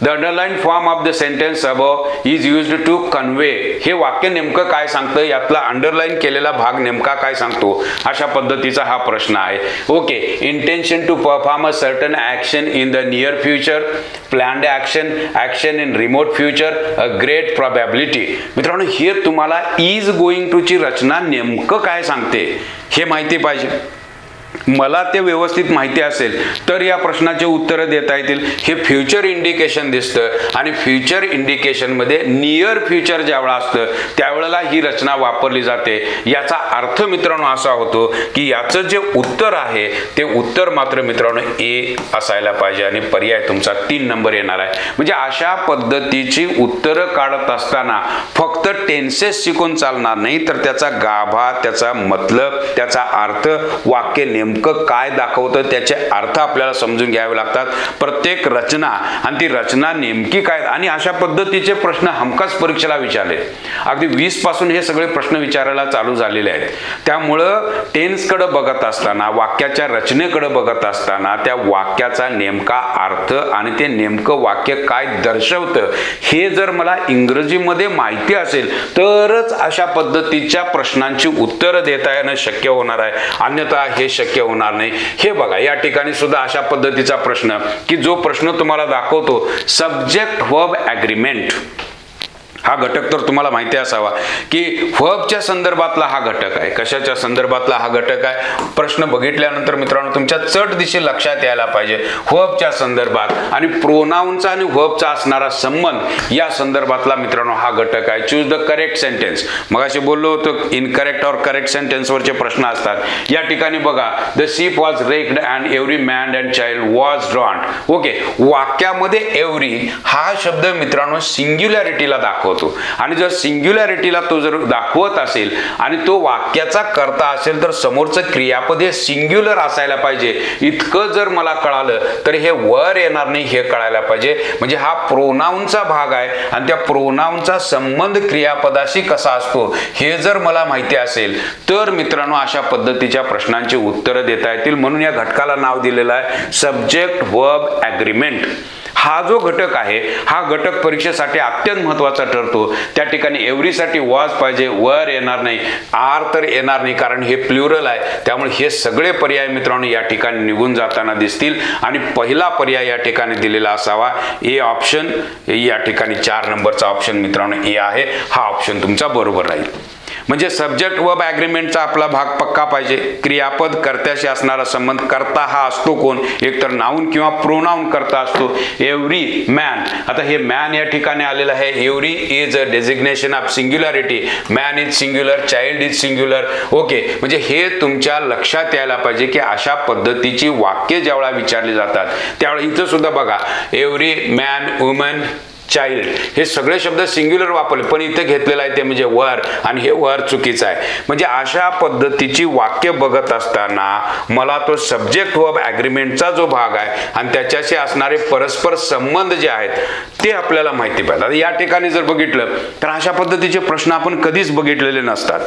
The underlined form of the sentence above is used to convey. हे वाक्य नेमकं काय सांगतं, यातला अंडरलाईन केलेला भाग नेमका काय सांगतो, अशा पद्धतीचा हा प्रश्न आहे. Okay, intention to perform a certain action in the near future, planned action, action in remote future, a great probability. मित्रांनो हे तुम्हाला इज गोइंग टू ची रचना नेमकं काय सांगते हे माहिती पाहिजे. मला ते व्यवस्थित माहिती असेल तर या प्रश्नाचे उत्तर देता येतील. हे फ्युचर इंडिकेशन दिसतं आणि फ्युचर इंडिकेशन मध्ये नियर फ्युचर ज्यावेळा असतं त्यावेळेला ही रचना वापरली जाते. याचा अर्थ मित्रांनो असा होतो की याचं जे उत्तर आहे ते उत्तर मात्र मित्रांनो ए असायला पाहिजे आणि पर्याय तुमचा 3 नंबर येणार आहे. म्हणजे अशा पद्धतीची उत्तरं काढत असताना फक्त टेन्सेस शिकून चालणार नाही तर त्याचा गाभा, त्याचा मतलब, त्याचा अर्थ, वाक्य नेमकं काय दाखवतं त्याचे अर्थ आपल्याला समजून घ्यावे लागतात, प्रत्येक रचना आणि ती रचना नेमकी काय, आणि अशा पद्धतीचे प्रश्न हमखास परीक्षेला विचारले. अगदी 20 पासून हे सगळे प्रश्न विचारायला चालू झालेले आहेत. त्यामुळं टेन्सकडे बघत असताना, वाक्याच्या रचनेकडे बघत असताना त्या वाक्याचा नेमका अर्थ आणि ते नेमकं वाक्य काय दर्शवतं हे जर मला इंग्रजीमध्ये माहिती असेल तरच अशा पद्धतीच्या प्रश्नांची उत्तरं देता येणं शक्य होणार आहे, अन्यथा हे शक्य होणार नाही. हे बघा, या ठिकाणी सुद्धा अशा पद्धतीचा प्रश्न की जो प्रश्न तुम्हाला दाखवतो सब्जेक्ट वर्ब ॲग्रीमेंट. हा घटक तर तुम्हाला माहिती असावा की वर्बच्या संदर्भातला हा घटक आहे. कशाच्या संदर्भातला हा घटक आहे? प्रश्न बघितल्यानंतर मित्रांनो तुमच्या चट दिशे लक्षात यायला पाहिजे. वर्बच्या संदर्भात आणि प्रोनाउनचा आणि वर्बचा असणारा संबंध या संदर्भातला मित्रांनो हा घटक आहे. Choose the correct sentence. मगाशी बोललो होतो इनकरेक्ट और करेक्ट सेंटेन्सवरचे प्रश्न असतात. या ठिकाणी बघा, the ship was raked and every man and child was ड्रॉन्ड. Okay, वाक्यामध्ये एव्हरी हा शब्द मित्रांनो सिंग्युलॅरिटीला दाखवतो, आणि जर सिंग्युलॅरिटीला तो जर दाखवत असेल आणि तो वाक्याचा कर्ता असेल तर समोरचं क्रियापद हे सिंग्युलर असायला पाहिजे. इतकं जर मला कळालं तर हे वर येणार नाही हे कळायला पाहिजे. म्हणजे हा प्रोनाउनचा भाग आहे आणि त्या प्रोनाउनचा संबंध क्रियापदाशी कसा असतो हे जर मला माहिती असेल तर मित्रांनो अशा पद्धतीच्या प्रश्नांची उत्तरं देता येतील. म्हणून या घटकाला नाव दिलेलं आहे सब्जेक्ट वर्ब ॲग्रीमेंट. हा जो घटक आहे हा घटक परीक्षेसाठी अत्यंत महत्त्वाचा ठरतो. त्या ठिकाणी एव्हरीसाठी वॉज पाहिजे, वर येणार नाही, आर तर येणार नाही कारण हे प्लुरल आहे. त्यामुळे हे सगळे पर्याय मित्रांनो या ठिकाणी निघून जाताना दिसतील आणि पहिला पर्याय या ठिकाणी दिलेला असावा ए ऑप्शन. या ठिकाणी 4 नंबरचा ऑप्शन मित्रांनो ए आहे. हा ऑप्शन तुमचा बरोबर राहील. म्हणजे सब्जेक्ट वर्ब ॲग्रीमेंटचा आपला भाग पक्का पाहिजे. क्रियापद कर्त्याशी असणारा संबंध, कर्ता हा असतो कोण? एकतर नाऊन किंवा प्रोनाऊन कर्ता असतो. एव्हरी मॅन, आता हे मॅन या ठिकाणी आलेलं आहे. Every is a designation of singularity. Man is singular, child is singular. Okay, म्हणजे हे तुमच्या लक्षात यायला पाहिजे की अशा पद्धतीची वाक्य ज्यावेळा विचारली जातात त्यावेळी इथं सुद्धा बघा एव्हरी मॅन, वुमन, चाइल्ड हे सगळे शब्द सिंग्युलर वापरले, पण इथे घेतलेलं आहे ते म्हणजे वर, आणि हे वर चुकीचं आहे. म्हणजे अशा पद्धतीची वाक्य बघत असताना मला तो सब्जेक्ट वर्ब ॲग्रीमेंटचा जो भाग आहे आणि त्याच्याशी असणारे परस्पर संबंध जे आहेत ते आपल्याला माहिती पाहिजे. आता या ठिकाणी जर बघितलं तर अशा पद्धतीचे प्रश्न आपण कधीच बघितलेले नसतात.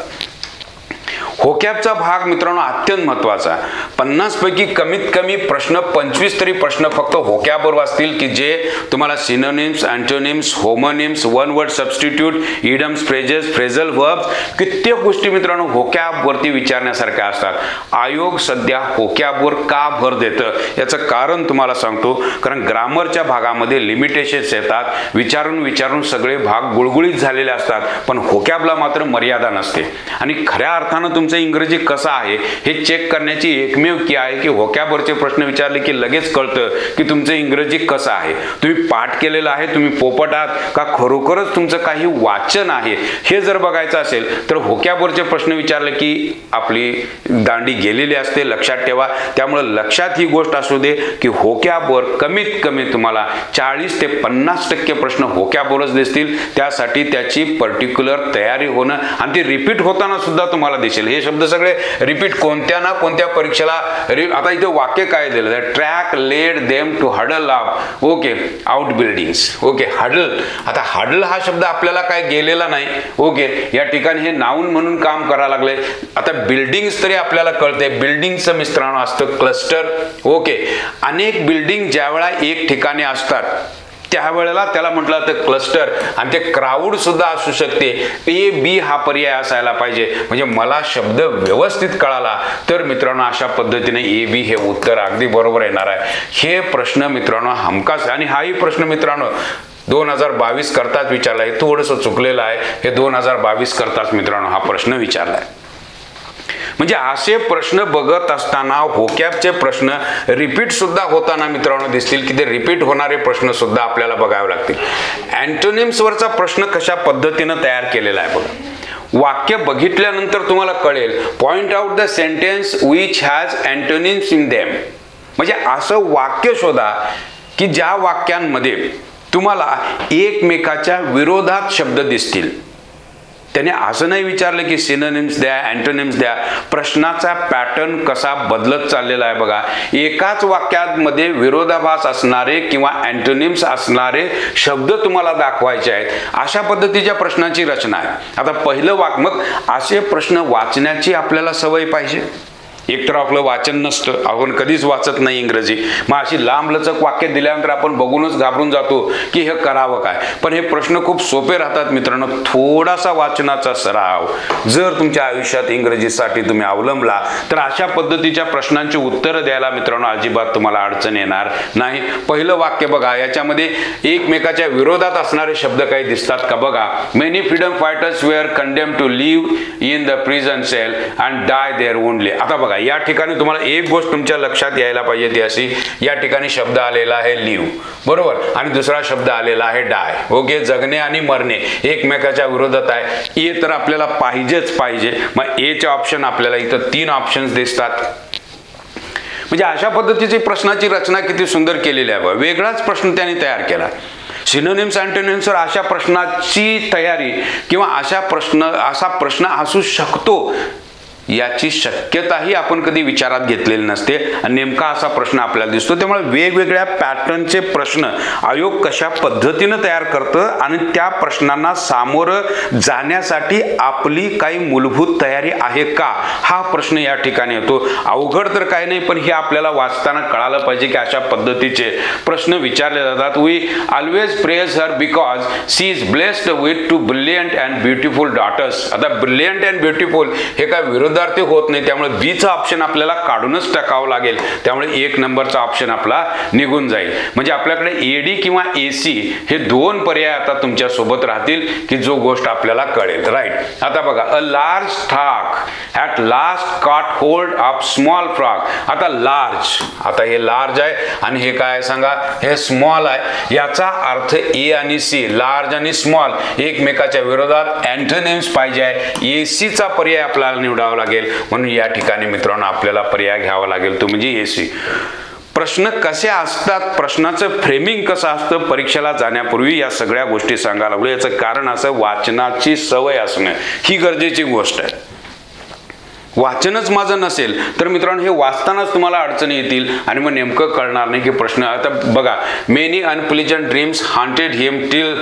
होकॅबचा भाग मित्रांनो अत्यंत महत्त्वाचा. 50 पैकी कमीत कमी प्रश्न 25 तरी प्रश्न फक्त होकॅबवर असतील की जे तुम्हाला synonyms, antonyms, homonyms, one word substitute, idioms, phrases, phrasal verbs, कित्येक गोष्टी मित्रांनो होकॅबवरती विचारण्यासारख्या असतात. आयोग सध्या होकॅबवर का भर देतं याचं कारण तुम्हाला सांगतो. कारण ग्रामरच्या भागामध्ये लिमिटेशन्स येतात. विचारून सगळे भाग गुळगुळीत झालेले असतात, पण होकॅबला मात्र मर्यादा नसते. आणि खऱ्या अर्थानं तुमचं इंग्रजी कसं आहे हे चेक करण्याची एकमेव की आहे की होकॅबवरचे प्रश्न विचारले की लगेच कळतं की तुमचं इंग्रजी कसं आहे. तुम्ही पाठ केलेलं आहे, तुम्ही पोपट आहात का खरोखरच तुमचं काही वाचन आहे हे जर बघायचं असेल तर होकॅबवरचे प्रश्न विचारले की आपली दांडी गेलेली असते, लक्षात ठेवा. त्यामुळे लक्षात ही गोष्ट असू दे की होकॅबवर कमीत कमी तुम्हाला 40 ते 50% प्रश्न होकॅबवरच दिसतील. त्यासाठी त्याची पर्टिक्युलर तयारी होणं आणि ती रिपीट होताना सुद्धा तुम्हाला दिसेल. हे शब्द सगळे रिपीट कोणत्या ना कोणत्या परीक्षेला. आता इथे वाक्य काय दिलं? Track led them to huddle up. Okay, out buildings. Okay, huddle. आता हडल हा शब्द आपल्याला काय गेलेला नाही. ओके, या ठिकाणी हे नाऊन म्हणून काम करायला लागले. आता बिल्डिंग्स तरी आपल्याला कळते. बिल्डिंगचं मिश्रण असतं क्लस्टर. ओके, अनेक बिल्डिंग ज्यावेळा एक ठिकाणी असतात त्यावेळेला त्याला म्हटलं जातं क्लस्टर. आणि ते क्राऊड सुद्धा असू शकते. ए बी हा पर्याय असायला पाहिजे. म्हणजे मला शब्द व्यवस्थित कळाला तर मित्रांनो अशा पद्धतीने ए बी हे उत्तर अगदी बरोबर येणार आहे. हे प्रश्न मित्रांनो हमखास, आणि हाही प्रश्न मित्रांनो 2022 करताच विचारला. हे थोडंसं चुकलेलं आहे. हे 2022 करताच मित्रांनो हा प्रश्न विचारला आहे. म्हणजे असे प्रश्न बघत असताना होकॅबचे प्रश्न रिपीट सुद्धा होताना मित्रांनो दिसतील की ते रिपीट होणारे प्रश्न सुद्धा आपल्याला बघावे लागतील. अँटोनिम्सवरचा प्रश्न कशा पद्धतीनं तयार केलेला आहे बघा. वाक्य बघितल्यानंतर तुम्हाला कळेल. Point out the sentence which has antonyms in them. म्हणजे असं वाक्य शोधा की ज्या वाक्यांमध्ये तुम्हाला एकमेकाच्या विरोधात शब्द दिसतील. त्याने असं नाही विचारलं की सिनोनिम्स द्या, अँटोनिम्स द्या. प्रश्नाचा पॅटर्न कसा बदलत चाललेला आहे बघा. एकाच वाक्यामध्ये विरोधाभास असणारे किंवा अँटोनिम्स असणारे शब्द तुम्हाला दाखवायचे आहेत, अशा पद्धतीच्या प्रश्नाची रचना आहे. आता पहिलं मग असे प्रश्न वाचण्याची आपल्याला सवय पाहिजे. एकतर आपलं वाचन नसतं, आपण कधीच वाचत नाही इंग्रजी, मग अशी लांबलचक वाक्य दिल्यानंतर आपण बघूनच घाबरून जातो की हे करावं काय. पण हे प्रश्न खूप सोपे राहतात मित्रांनो. थोडासा वाचनाचा सराव जर तुमच्या आयुष्यात इंग्रजीसाठी तुम्ही अवलंबला तर अशा पद्धतीच्या प्रश्नांची उत्तरं द्यायला मित्रांनो अजिबात तुम्हाला अडचण येणार नाही. पहिलं वाक्य बघा, याच्यामध्ये एकमेकाच्या विरोधात असणारे शब्द काही दिसतात का बघा. Many freedom fighters were condemned to live in the prison cell and die there only. आता बघा, या ठिकाणी तुम्हाला एक गोष्ट तुमच्या लक्षात यायला पाहिजे ती अशी, या ठिकाणी शब्द आलेला आहे लिव्ह, बरोबर, आणि दुसरा शब्द आलेला आहे डाय. ओके, जगणे आणि मरणे एकमेकाच्या विरोधात आहे. ए तर आपल्याला पाहिजेच पाहिजे, मग एचे ऑप्शन आपल्याला इथं 3 ऑप्शन्स दिसतात. म्हणजे अशा पद्धतीची प्रश्नाची रचना किती सुंदर केलेली आहे. वेगळाच प्रश्न त्याने तयार केला. सिनोनिम्स अँटोनिम्सवर अशा प्रश्नाची तयारी किंवा असा प्रश्न असू शकतो याची शक्यताही आपण कधी विचारात घेतलेली नसते, आणि नेमका असा प्रश्न आपल्याला दिसतो. त्यामुळे वेगवेगळ्या पॅटर्नचे प्रश्न आयोग कशा पद्धतीनं तयार करतं आणि त्या प्रश्नांना सामोरं जाण्यासाठी आपली काही मूलभूत तयारी आहे का, हा प्रश्न या ठिकाणी येतो. अवघड तर काही नाही, पण हे आपल्याला वाचताना कळालं पाहिजे की अशा पद्धतीचे प्रश्न विचारले जातात. We always praise her because she is blessed with 2 brilliant and beautiful daughters. आता ब्रिलियंट अँड ब्युटिफुल हे काय विरोधार्थी होत नाही, त्यामुळे बीचा ऑप्शन आपल्याला काढूनच टाकावं लागेल. त्यामुळे 1 नंबरचा ऑप्शन आपला निघून जाईल. म्हणजे आपल्याकडे एडी किंवा एसी हे 2 पर्याय आता तुमच्या सोबत राहतील की जो गोष्ट आपल्याला कळेल. राईट. आता बघा, a large stork at last caught hold of small frog. आता लार्ज, आता हे लार्ज आहे आणि हे काय सांगा, हे स्मॉल आहे. याचा अर्थ ए आणि सी, लार्ज आणि स्मॉल एकमेकाच्या विरोधात, अँटोनिम्स पाहिजे आहे. एसीचा पर्याय आपल्याला निवडावा लागेल, म्हणून या ठिकाणी मित्रांनो आपल्याला पर्याय घ्यावा लागेल तो म्हणजे एसी. प्रश्न कसे असतात, प्रश्नाचं फ्रेमिंग कसं असतं, परीक्षेला जाण्यापूर्वी या सगळ्या गोष्टी सांगायला लागलो. याचं कारण असं, वाचनाची सवय असणं ही गरजेची गोष्ट आहे. वाचनच माझं नसेल तर मित्रांनो हे वाचतानाच तुम्हाला अडचणी येतील आणि मग नेमकं कळणार नाही की प्रश्न. आता बघा, many unpleasant dreams haunted him till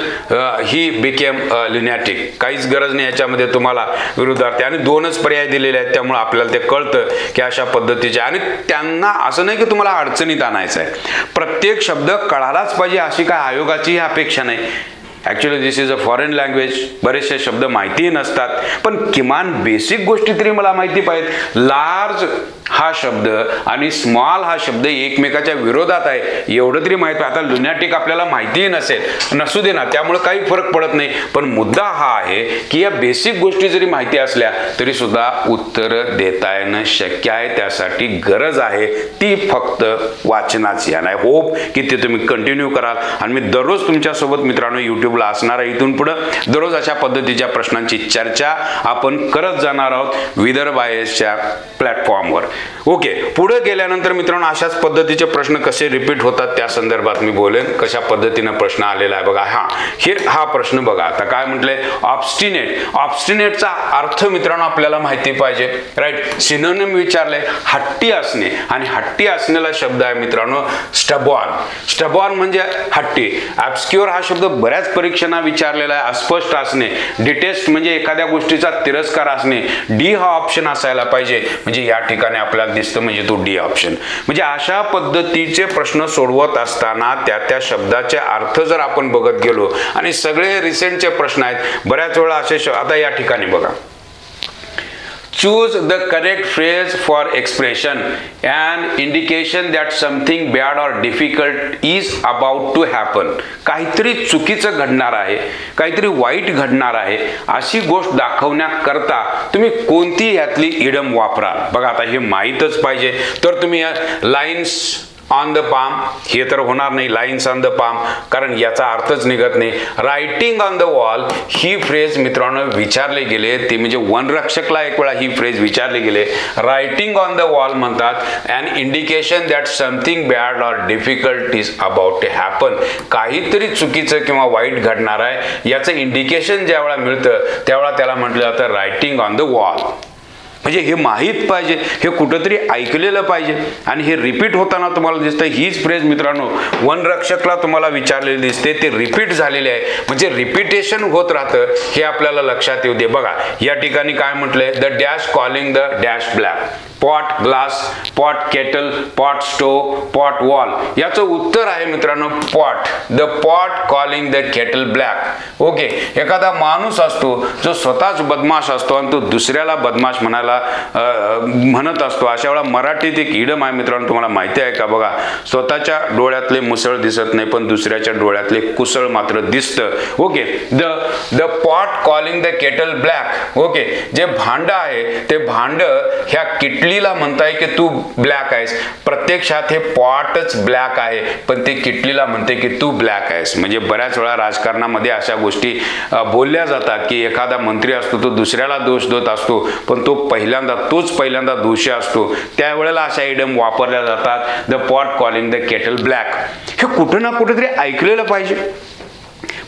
he became lunatic. काहीच गरज नाही याच्यामध्ये तुम्हाला विरोधार्थी, आणि 2च पर्याय दिलेले आहेत, त्यामुळे आपल्याला ते कळतं की अशा पद्धतीचे. आणि त्यांना असं नाही की तुम्हाला अडचणीत आणायचं आहे, प्रत्येक शब्द कळालाच पाहिजे अशी काय आयोगाची अपेक्षा नाही. Actually this is a foreign language, बरेचसे शब्द माहिती नसतात, पण किमान बेसिक गोष्टी तरी मला माहिती पाहिजेत. लार्ज हा शब्द आणि स्मॉल हा शब्द एकमेकाच्या विरोधात आहे एवढं तरी माहिती. आता लुनॅटिक आपल्याला माहितीही नसू दे ना, त्यामुळे काही फरक पडत नाही. पण मुद्दा हा आहे की या बेसिक गोष्टी जरी माहिती असल्या तरी सुद्धा उत्तर देता येणं शक्य आहे. त्यासाठी गरज आहे ती फक्त वाचनाची. आणि आय होप की ते तुम्ही कंटिन्यू कराल. आणि मी दररोज तुमच्यासोबत मित्रांनो यूट्यूबला असणार आहे. इथून पुढं दररोज अशा पद्धतीच्या प्रश्नांची चर्चा आपण करत जाणार आहोत विदर्भ IASच्या प्लॅटफॉर्मवर. ओके, पुढे गेल्यानंतर मित्रांनो अशाच पद्धतीचे प्रश्न कसे रिपीट होतात त्या संदर्भात मी बोलेन. कशा पद्धतीने प्रश्न आलेला आहे बघा. हा प्रश्न बघा. आता काय म्हटलंय, ऑब्स्टिनेट. ऑब्स्टिनेटचा अर्थ मित्रांनो आपल्याला माहिती पाहिजे. राईट. सिनोनिम विचारलंय, हट्टी असणे, आणि हट्टी असण्याला शब्द आहे मित्रांनो स्टबॉर्न. स्टबॉर्न म्हणजे हट्टी. ऑब्स्क्युअर हा शब्द बऱ्याच परीक्षांना विचारलेला आहे. अस्पष्ट असणे. डिटेस्ट म्हणजे एखाद्या गोष्टीचा तिरस्कार असणे. डी हा ऑप्शन असायला पाहिजे. म्हणजे या ठिकाणी आपल्याला दिसतं म्हणजे तो डी ऑप्शन. म्हणजे अशा पद्धतीचे प्रश्न सोडवत असताना त्या शब्दाचे अर्थ जर आपण बघत गेलो, आणि सगळे रिसेंटचे प्रश्न आहेत बऱ्याच वेळा असे. आता या ठिकाणी बघा, choose the correct phrase for expression and indication that something bad or difficult is about to happen. काहीतरी चुकीचं घडणार आहे, काहीतरी वाईट घडणार आहे अशी गोष्ट दाखवण्याकरता तुम्ही कोणती यातली इडम वापराल. बघा, आता हे माहीतच पाहिजे तर तुम्ही लाईन्स ऑन द पाम हे तर होणार नाही, लाईन्स ऑन द पाम, कारण याचा अर्थच निघत नाही. Writing on the wall he phrase मित्रांनो विचारले गेले, ते म्हणजे वनरक्षकला एक वेळा ही फ्रेज विचारले गेले. रायटिंग ऑन द वॉल म्हणतात an indication that something bad or difficult is about to happen. काहीतरी चुकीचं किंवा वाईट घडणार आहे याचं इंडिकेशन ज्या वेळा मिळतं त्यावेळा त्याला म्हटलं जातं रायटिंग ऑन द वॉल. म्हणजे हे माहीत पाहिजे, हे कुठंतरी ऐकलेलं पाहिजे आणि हे रिपीट होताना तुम्हाला दिसतं. हीच फ्रेज मित्रांनो वनरक्षकला तुम्हाला विचारलेली दिसते, ते रिपीट झालेले आहे, म्हणजे रिपिटेशन होत राहतं हे आपल्याला लक्षात येऊ दे. बघा या ठिकाणी काय म्हटलंय, the dash calling the dash black, pot glass, pot kettle, pot stove, pot wall. याचं उत्तर आहे मित्रांनो pot. The pot calling the kettle black. Okay, एखादा माणूस असतो जो स्वतःच बदमाश असतो आणि तो दुसऱ्याला बदमाश म्हणत असतो, अशा वेळा मराठीत एक इडम आहे मित्रांनो, तुम्हाला माहिती आहे का? बघा, स्वतःच्या डोळ्यातले मुसळ दिसत नाही पण दुसऱ्याच्या डोळ्यातले कुसळ मात्र दिसतं. Okay, the pot calling the kettle black. Okay, जे भांड आहे ते भांड ह्या किटलीला म्हणताय की तू ब्लॅक आहेस. प्रत्यक्षात हे पॉटच ब्लॅक आहे पण ते किटलीला म्हणते की तू ब्लॅक आहेस. म्हणजे बऱ्याच वेळा राजकारणामध्ये अशा गोष्टी बोलल्या जातात की एखादा मंत्री असतो तो दुसऱ्याला दोष देत असतो पण तोच पहिल्यांदा दोषी असतो. त्यावेळेला अशा इडम वापरल्या जातात. The pot calling the kettle black. हे कुठं ना कुठेतरी ऐकलेलं पाहिजे.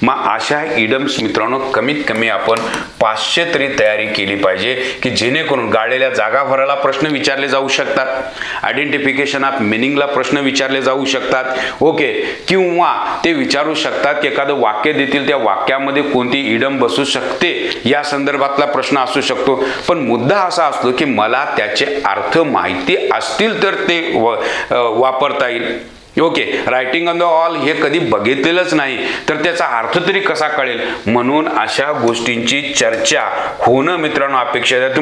मग अशा इडम्स मित्रांनो कमीत कमी आपण 500 तरी तयारी केली पाहिजे की जेणेकरून गाळलेल्या जागा भरायला प्रश्न विचारले जाऊ शकतात, आयडेंटिफिकेशन ऑफ मिनिंगला प्रश्न विचारले जाऊ शकतात. ओके, किंवा ते विचारू शकतात की एखादं वाक्य देतील त्या वाक्यामध्ये कोणती इडम बसू शकते या संदर्भातला प्रश्न असू शकतो. पण मुद्दा असा असतो की मला त्याचे अर्थ माहिती असतील तर ते वापरता येईल. Okay, writing on the wall हे कधी बघितलेलंच नाही तर त्याचा अर्थ तरी कसा कळेल, म्हणून अशा गोष्टींची चर्चा होणं मित्रांनो अपेक्षित आहे.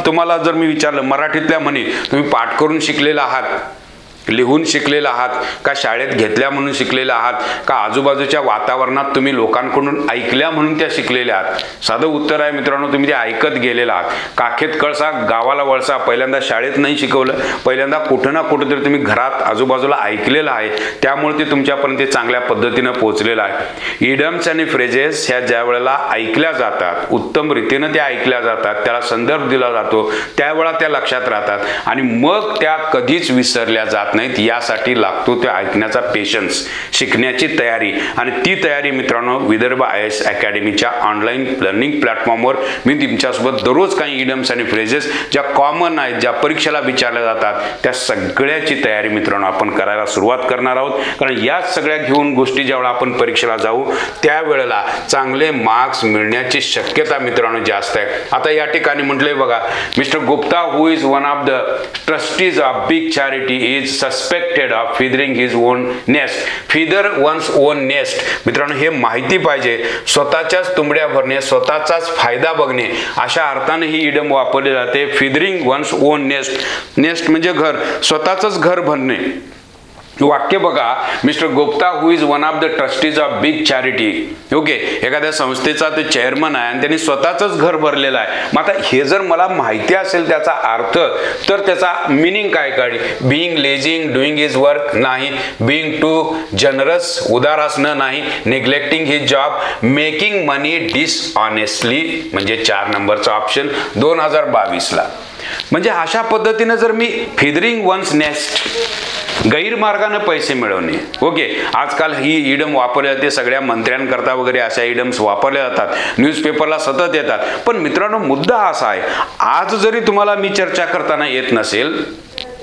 तुम्हाला जर मी विचारलं मराठीतल्या म्हणी तुम्ही पाठ करून शिकलेला आहात, लिहून शिकलेला आहात का, शाळेत घेतल्या म्हणून शिकलेला आहात का, आजूबाजूच्या वातावरणात तुम्ही लोकांकडून ऐकल्या म्हणून त्या शिकलेल्या आहात? साधं उत्तर आहे मित्रांनो, तुम्ही ते ऐकत गेलेला आहात. काखेत कळसा गावाला वळसा पहिल्यांदा शाळेत नाही शिकवलं, पहिल्यांदा कुठं ना कुठं तरी तुम्ही घरात आजूबाजूला ऐकलेलं आहे, त्यामुळे ते तुमच्यापर्यंत चांगल्या पद्धतीनं पोहोचलेलं आहे. इडम्स आणि फ्रेजेस ह्या ज्या वेळेला ऐकल्या जातात, उत्तम रीतीनं त्या ऐकल्या जातात, त्याला संदर्भ दिला जातो, त्यावेळेला त्या लक्षात राहतात आणि मग त्या कधीच विसरल्या जात नाहीत. यासाठी लागतो ते ऐकण्याचा पेशन्स, शिकण्याची तयारी. आणि ती तयारी मित्रांनो विदर्भ IAS अकॅडमीच्या ऑनलाईन लर्निंग प्लॅटफॉर्मवर मी तुमच्यासोबत दररोज काही इडम्स आणि फ्रेजेस ज्या कॉमन आहेत, ज्या परीक्षेला विचारल्या जातात, त्या सगळ्याची तयारी मित्रांनो आपण करायला सुरुवात करणार आहोत. कारण या सगळ्या घेऊन गोष्टी ज्यावेळेला आपण परीक्षेला जाऊ त्यावेळेला चांगले मार्क्स मिळण्याची शक्यता मित्रांनो जास्त आहे. आता या ठिकाणी म्हटलंय बघा, mister Gupta who is one of the trustees of big charity is suspected of feathering his own nest. feather one's own nest. मित्रांनो हे माहिती पाहिजे. स्वतःच्याच तुंबड्या भरणे, स्वतःचाच फायदा बघणे अशा अर्थाने ही इडम वापरली जाते. feathering one's own nest. Nest म्हणजे घर, स्वतःच घर भरणे. वाक्य बघा, mister Gupta who is one of the trustees of big charity. Okay, एखाद्या संस्थेचा ते चेअरमन आहे आणि त्यांनी स्वतःच घर भरलेलं आहे. मग आता हे जर मला माहिती असेल त्याचा अर्थ तर त्याचा मिनिंग काय काढी? बिईंग लेझिंग, डुईंग हिज वर्क नाही, बिईंग टू जनरस उदार असणं नाही, नेग्लेक्टिंग हिज जॉब, मेकिंग मनी डिसऑनेस्टली म्हणजे 4 नंबरचा ऑप्शन 2022ला. म्हणजे अशा पद्धतीने जर मी फिदरिंग वन्स नेस्ट गैरमार्गाने पैसे मिळवणे. ओके, आजकाल ही इडम वापरल्या जाते, सगळ्या मंत्र्यांकरता वगैरे अशा इडम्स वापरल्या जातात, न्यूजपेपरला सतत येतात. पण मित्रांनो मुद्दा असा आहे, आज जरी तुम्हाला मी चर्चा करताना येत नसेल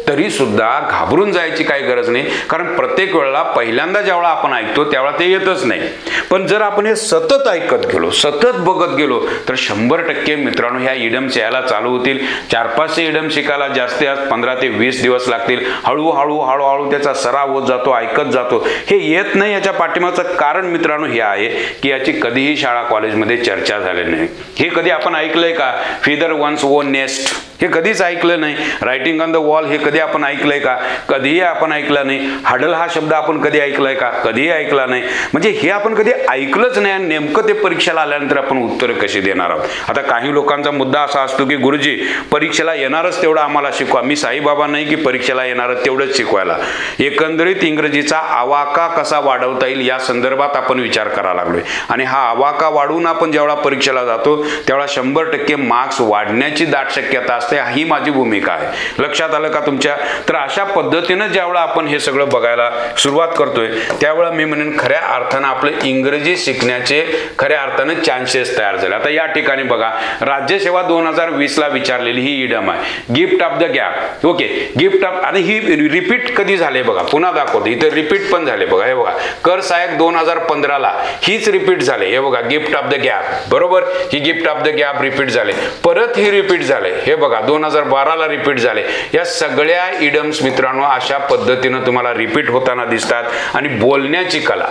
तरी सुद्धा घाबरून जायची काही गरज नाही, कारण प्रत्येक वेळेला पहिल्यांदा ज्यावेळेला आपण ऐकतो त्यावेळेला ते येतच नाही. पण जर आपण हे सतत ऐकत गेलो, सतत बघत गेलो तर 100% मित्रांनो ह्या इडम्स यायला चालू होतील. 4-500 इडम शिकायला जास्तीत जास्त 15 ते 20 दिवस लागतील. हळूहळू त्याचा सराव होत जातो, ऐकत जातो. हे येत नाही याच्या पाठीमागचं कारण मित्रांनो हे आहे की याची कधीही शाळा कॉलेजमध्ये चर्चा झालेली नाही. हे कधी आपण ऐकलंय का? फिदर वन्स ओन नेस्ट हे कधीच ऐकलं नाही. रायटिंग ऑन द वॉल हे कधी आपण ऐकलंय का? कधीही आपण ऐकलं नाही. हडल हा शब्द आपण कधी ऐकलाय का? कधीही ऐकला नाही. म्हणजे हे आपण कधी ऐकलंच नाही आणि नेमकं ते परीक्षेला आल्यानंतर आपण उत्तरं कशी देणार आहोत. आता काही लोकांचा मुद्दा असा असतो की गुरुजी परीक्षेला येणारच तेवढं आम्हाला शिकवा. मी साईबाबा नाही की परीक्षेला येणारच तेवढंच शिकवायला. एकंदरीत इंग्रजीचा आवाका कसा वाढवता येईल या संदर्भात आपण विचार करायला लागलोय आणि हा आवाका वाढवून आपण जेवढा परीक्षेला जातो तेवढा 100% मार्क्स वाढण्याची दाट शक्यता असते. ही माझी भूमिका आहे. लक्षात आलं का तुमच्या? तर अशा पद्धतीनं ज्यावेळेला आपण हे सगळं बघायला सुरुवात करतोय त्यावेळेला मी म्हणेन खऱ्या अर्थानं आपलं इंग्रजी शिकण्याचे खऱ्या अर्थानं चान्सेस तयार झाले. आता या ठिकाणी बघा राज्यसेवा 2020 ला विचारलेली ही इडम आहे gift of the gap. Okay, gift of. आणि ही रिपीट कधी झाले बघा, पुन्हा दाखवतो इथे रिपीट पण झाले बघा. हे बघा कर सहाय्यक 2015 ला हीच रिपीट झाले. हे बघा गिफ्ट ऑफ द गॅप, बरोबर. ही gift of the gap repeat झाले. परत ही रिपीट झाले. हे बघा 2012 ला रिपीट झाले. या सगळ्या इडम्स मित्रांनो अशा पद्धतीनं तुम्हाला रिपीट होताना दिसतात. आणि बोलण्याची कला,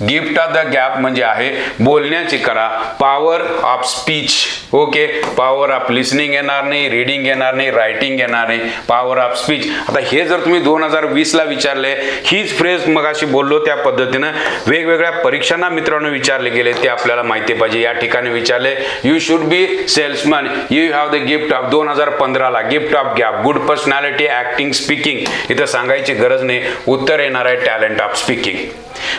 गिफ्ट ऑफ द गॅप म्हणजे आहे बोलण्याची कला, power of speech. Okay, power of listening येणार नाही, रीडिंग येणार नाही, रायटिंग येणार नाही, पॉवर ऑफ स्पीच. आता हे जर तुम्ही 2020 ला विचारले, हीच फ्रेज मगाशी बोललो त्या पद्धतीनं वेगवेगळ्या परीक्षांना मित्रांनो विचारले गेले ते आपल्याला माहिती पाहिजे. या ठिकाणी विचारले you should be salesman, you have the gift of 2015 ला gift of gap, good personality, acting, speaking. इथं सांगायची गरज नाही, उत्तर येणार आहे टॅलेंट ऑफ स्पीकिंग.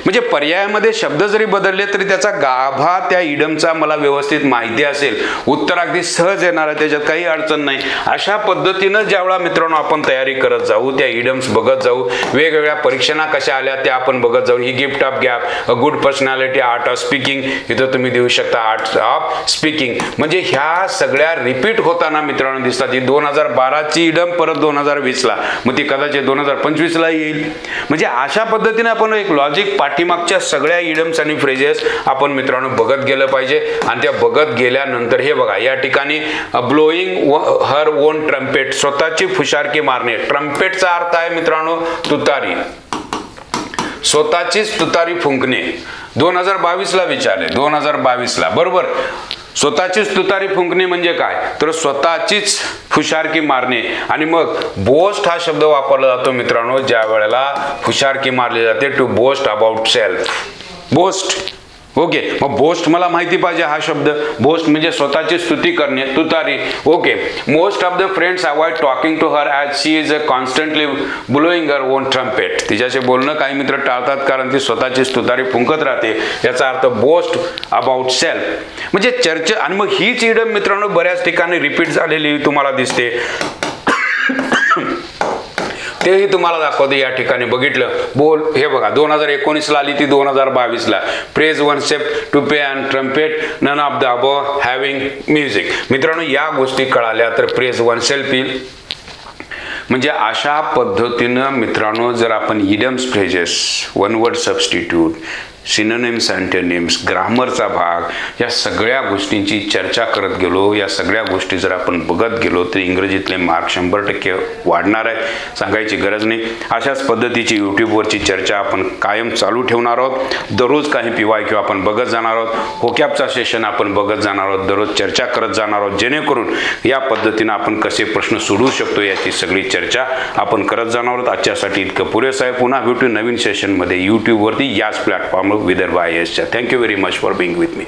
म्हणजे पर्यायामध्ये शब्द जरी बदलले तरी त्याचा गाभा त्या इडमचा मला व्यवस्थित माहिती असेल, उत्तर अगदी सहज येणार आहे, त्याच्यात काही अडचण नाही. अशा पद्धतीनं ज्यावेळा मित्रांनो आपण तयारी करत जाऊ, त्या इडम्स बघत जाऊ, वेगवेगळ्या परीक्षांना कशा आल्या त्या आपण बघत जाऊ. ही gift of gap, a good personality, art of speaking, इथं तुम्ही देऊ शकता आर्ट ऑफ स्पीकिंग. म्हणजे ह्या सगळ्या रिपीट होताना मित्रांनो दिसतात. ही 2012 ची इडम परत 2020 ला, मग ती कदाचित 2025 ला येईल. म्हणजे अशा पद्धतीने आपण एक लॉजिक पाठीमागच्या सगळ्या इडम्स आणि फ्रेजेस आपण मित्रांनो बघत गेलं पाहिजे. आणि त्या बघत गेल्यानंतर हे बघा या ठिकाणी ब्लोईंग हर ओन ट्रम्पेट, स्वतःची फुशारकी मारणे. ट्रम्पेटचा अर्थ आहे मित्रांनो तुतारी, स्वतःचीच तुतारी फुंकणे. 2022 ला विचारले, 2022 ला, बरोबर. स्वतःचीच तुतारी फुंकणे म्हणजे काय, तर स्वतःचीच फुशारकी मारणे. आणि मग बोस्ट हा शब्द वापरला जातो मित्रांनो ज्या वेळेला फुशारकी मारली जाते, to boast about self, boast. Okay, मग बोस्ट मला माहिती पाहिजे हा शब्द. बोस्ट म्हणजे स्वतःची स्तुती करणे, तुतारी. Okay, most of the friends avoid talking to her as she is constantly blowing her own trumpet. तिच्याशी बोलणं काही मित्र टाळतात कारण ती स्वतःची तुतारी फुंकत राहते. याचा अर्थ बोस्ट अबाउट सेल्फ म्हणजे चर्चा. आणि मग हीच इडम मित्रांनो बऱ्याच ठिकाणी रिपीट झालेली तुम्हाला दिसते. तेही तुम्हाला दाखवते. या ठिकाणी बघितलं बोल, हे बघा 2019 ला आली ती 2022 ला. Praise one step to pay and trumpet, none of the above having music. मित्रांनो या गोष्टी कळाल्या तर प्रेज वन सेल्फ येईल. म्हणजे अशा पद्धतीनं मित्रांनो जर आपण idioms, phrases, one word substitute, synonyms, antonyms, ग्रामरचा भाग, या सगळ्या गोष्टींची चर्चा करत गेलो, या सगळ्या गोष्टी जर आपण बघत गेलो तर इंग्रजीतले मार्क 100% वाढणार आहे, सांगायची गरज नाही. अशाच पद्धतीची यूट्यूबवरची चर्चा आपण कायम चालू ठेवणार आहोत. दररोज काही PYQ आपण बघत जाणार आहोत, होकॅपचा सेशन आपण बघत जाणार आहोत, दररोज चर्चा करत जाणार आहोत, जेणेकरून या पद्धतीनं आपण कसे प्रश्न सोडवू शकतो याची सगळी चर्चा आपण करत जाणार आहोत. आजच्यासाठी इतकं पुरेसं आहे. पुन्हा भेटू नवीन सेशनमध्ये यूट्यूबवरती याच प्लॅटफॉर्मवर विदर्भ IAS च्या. Thank you very much for being with me.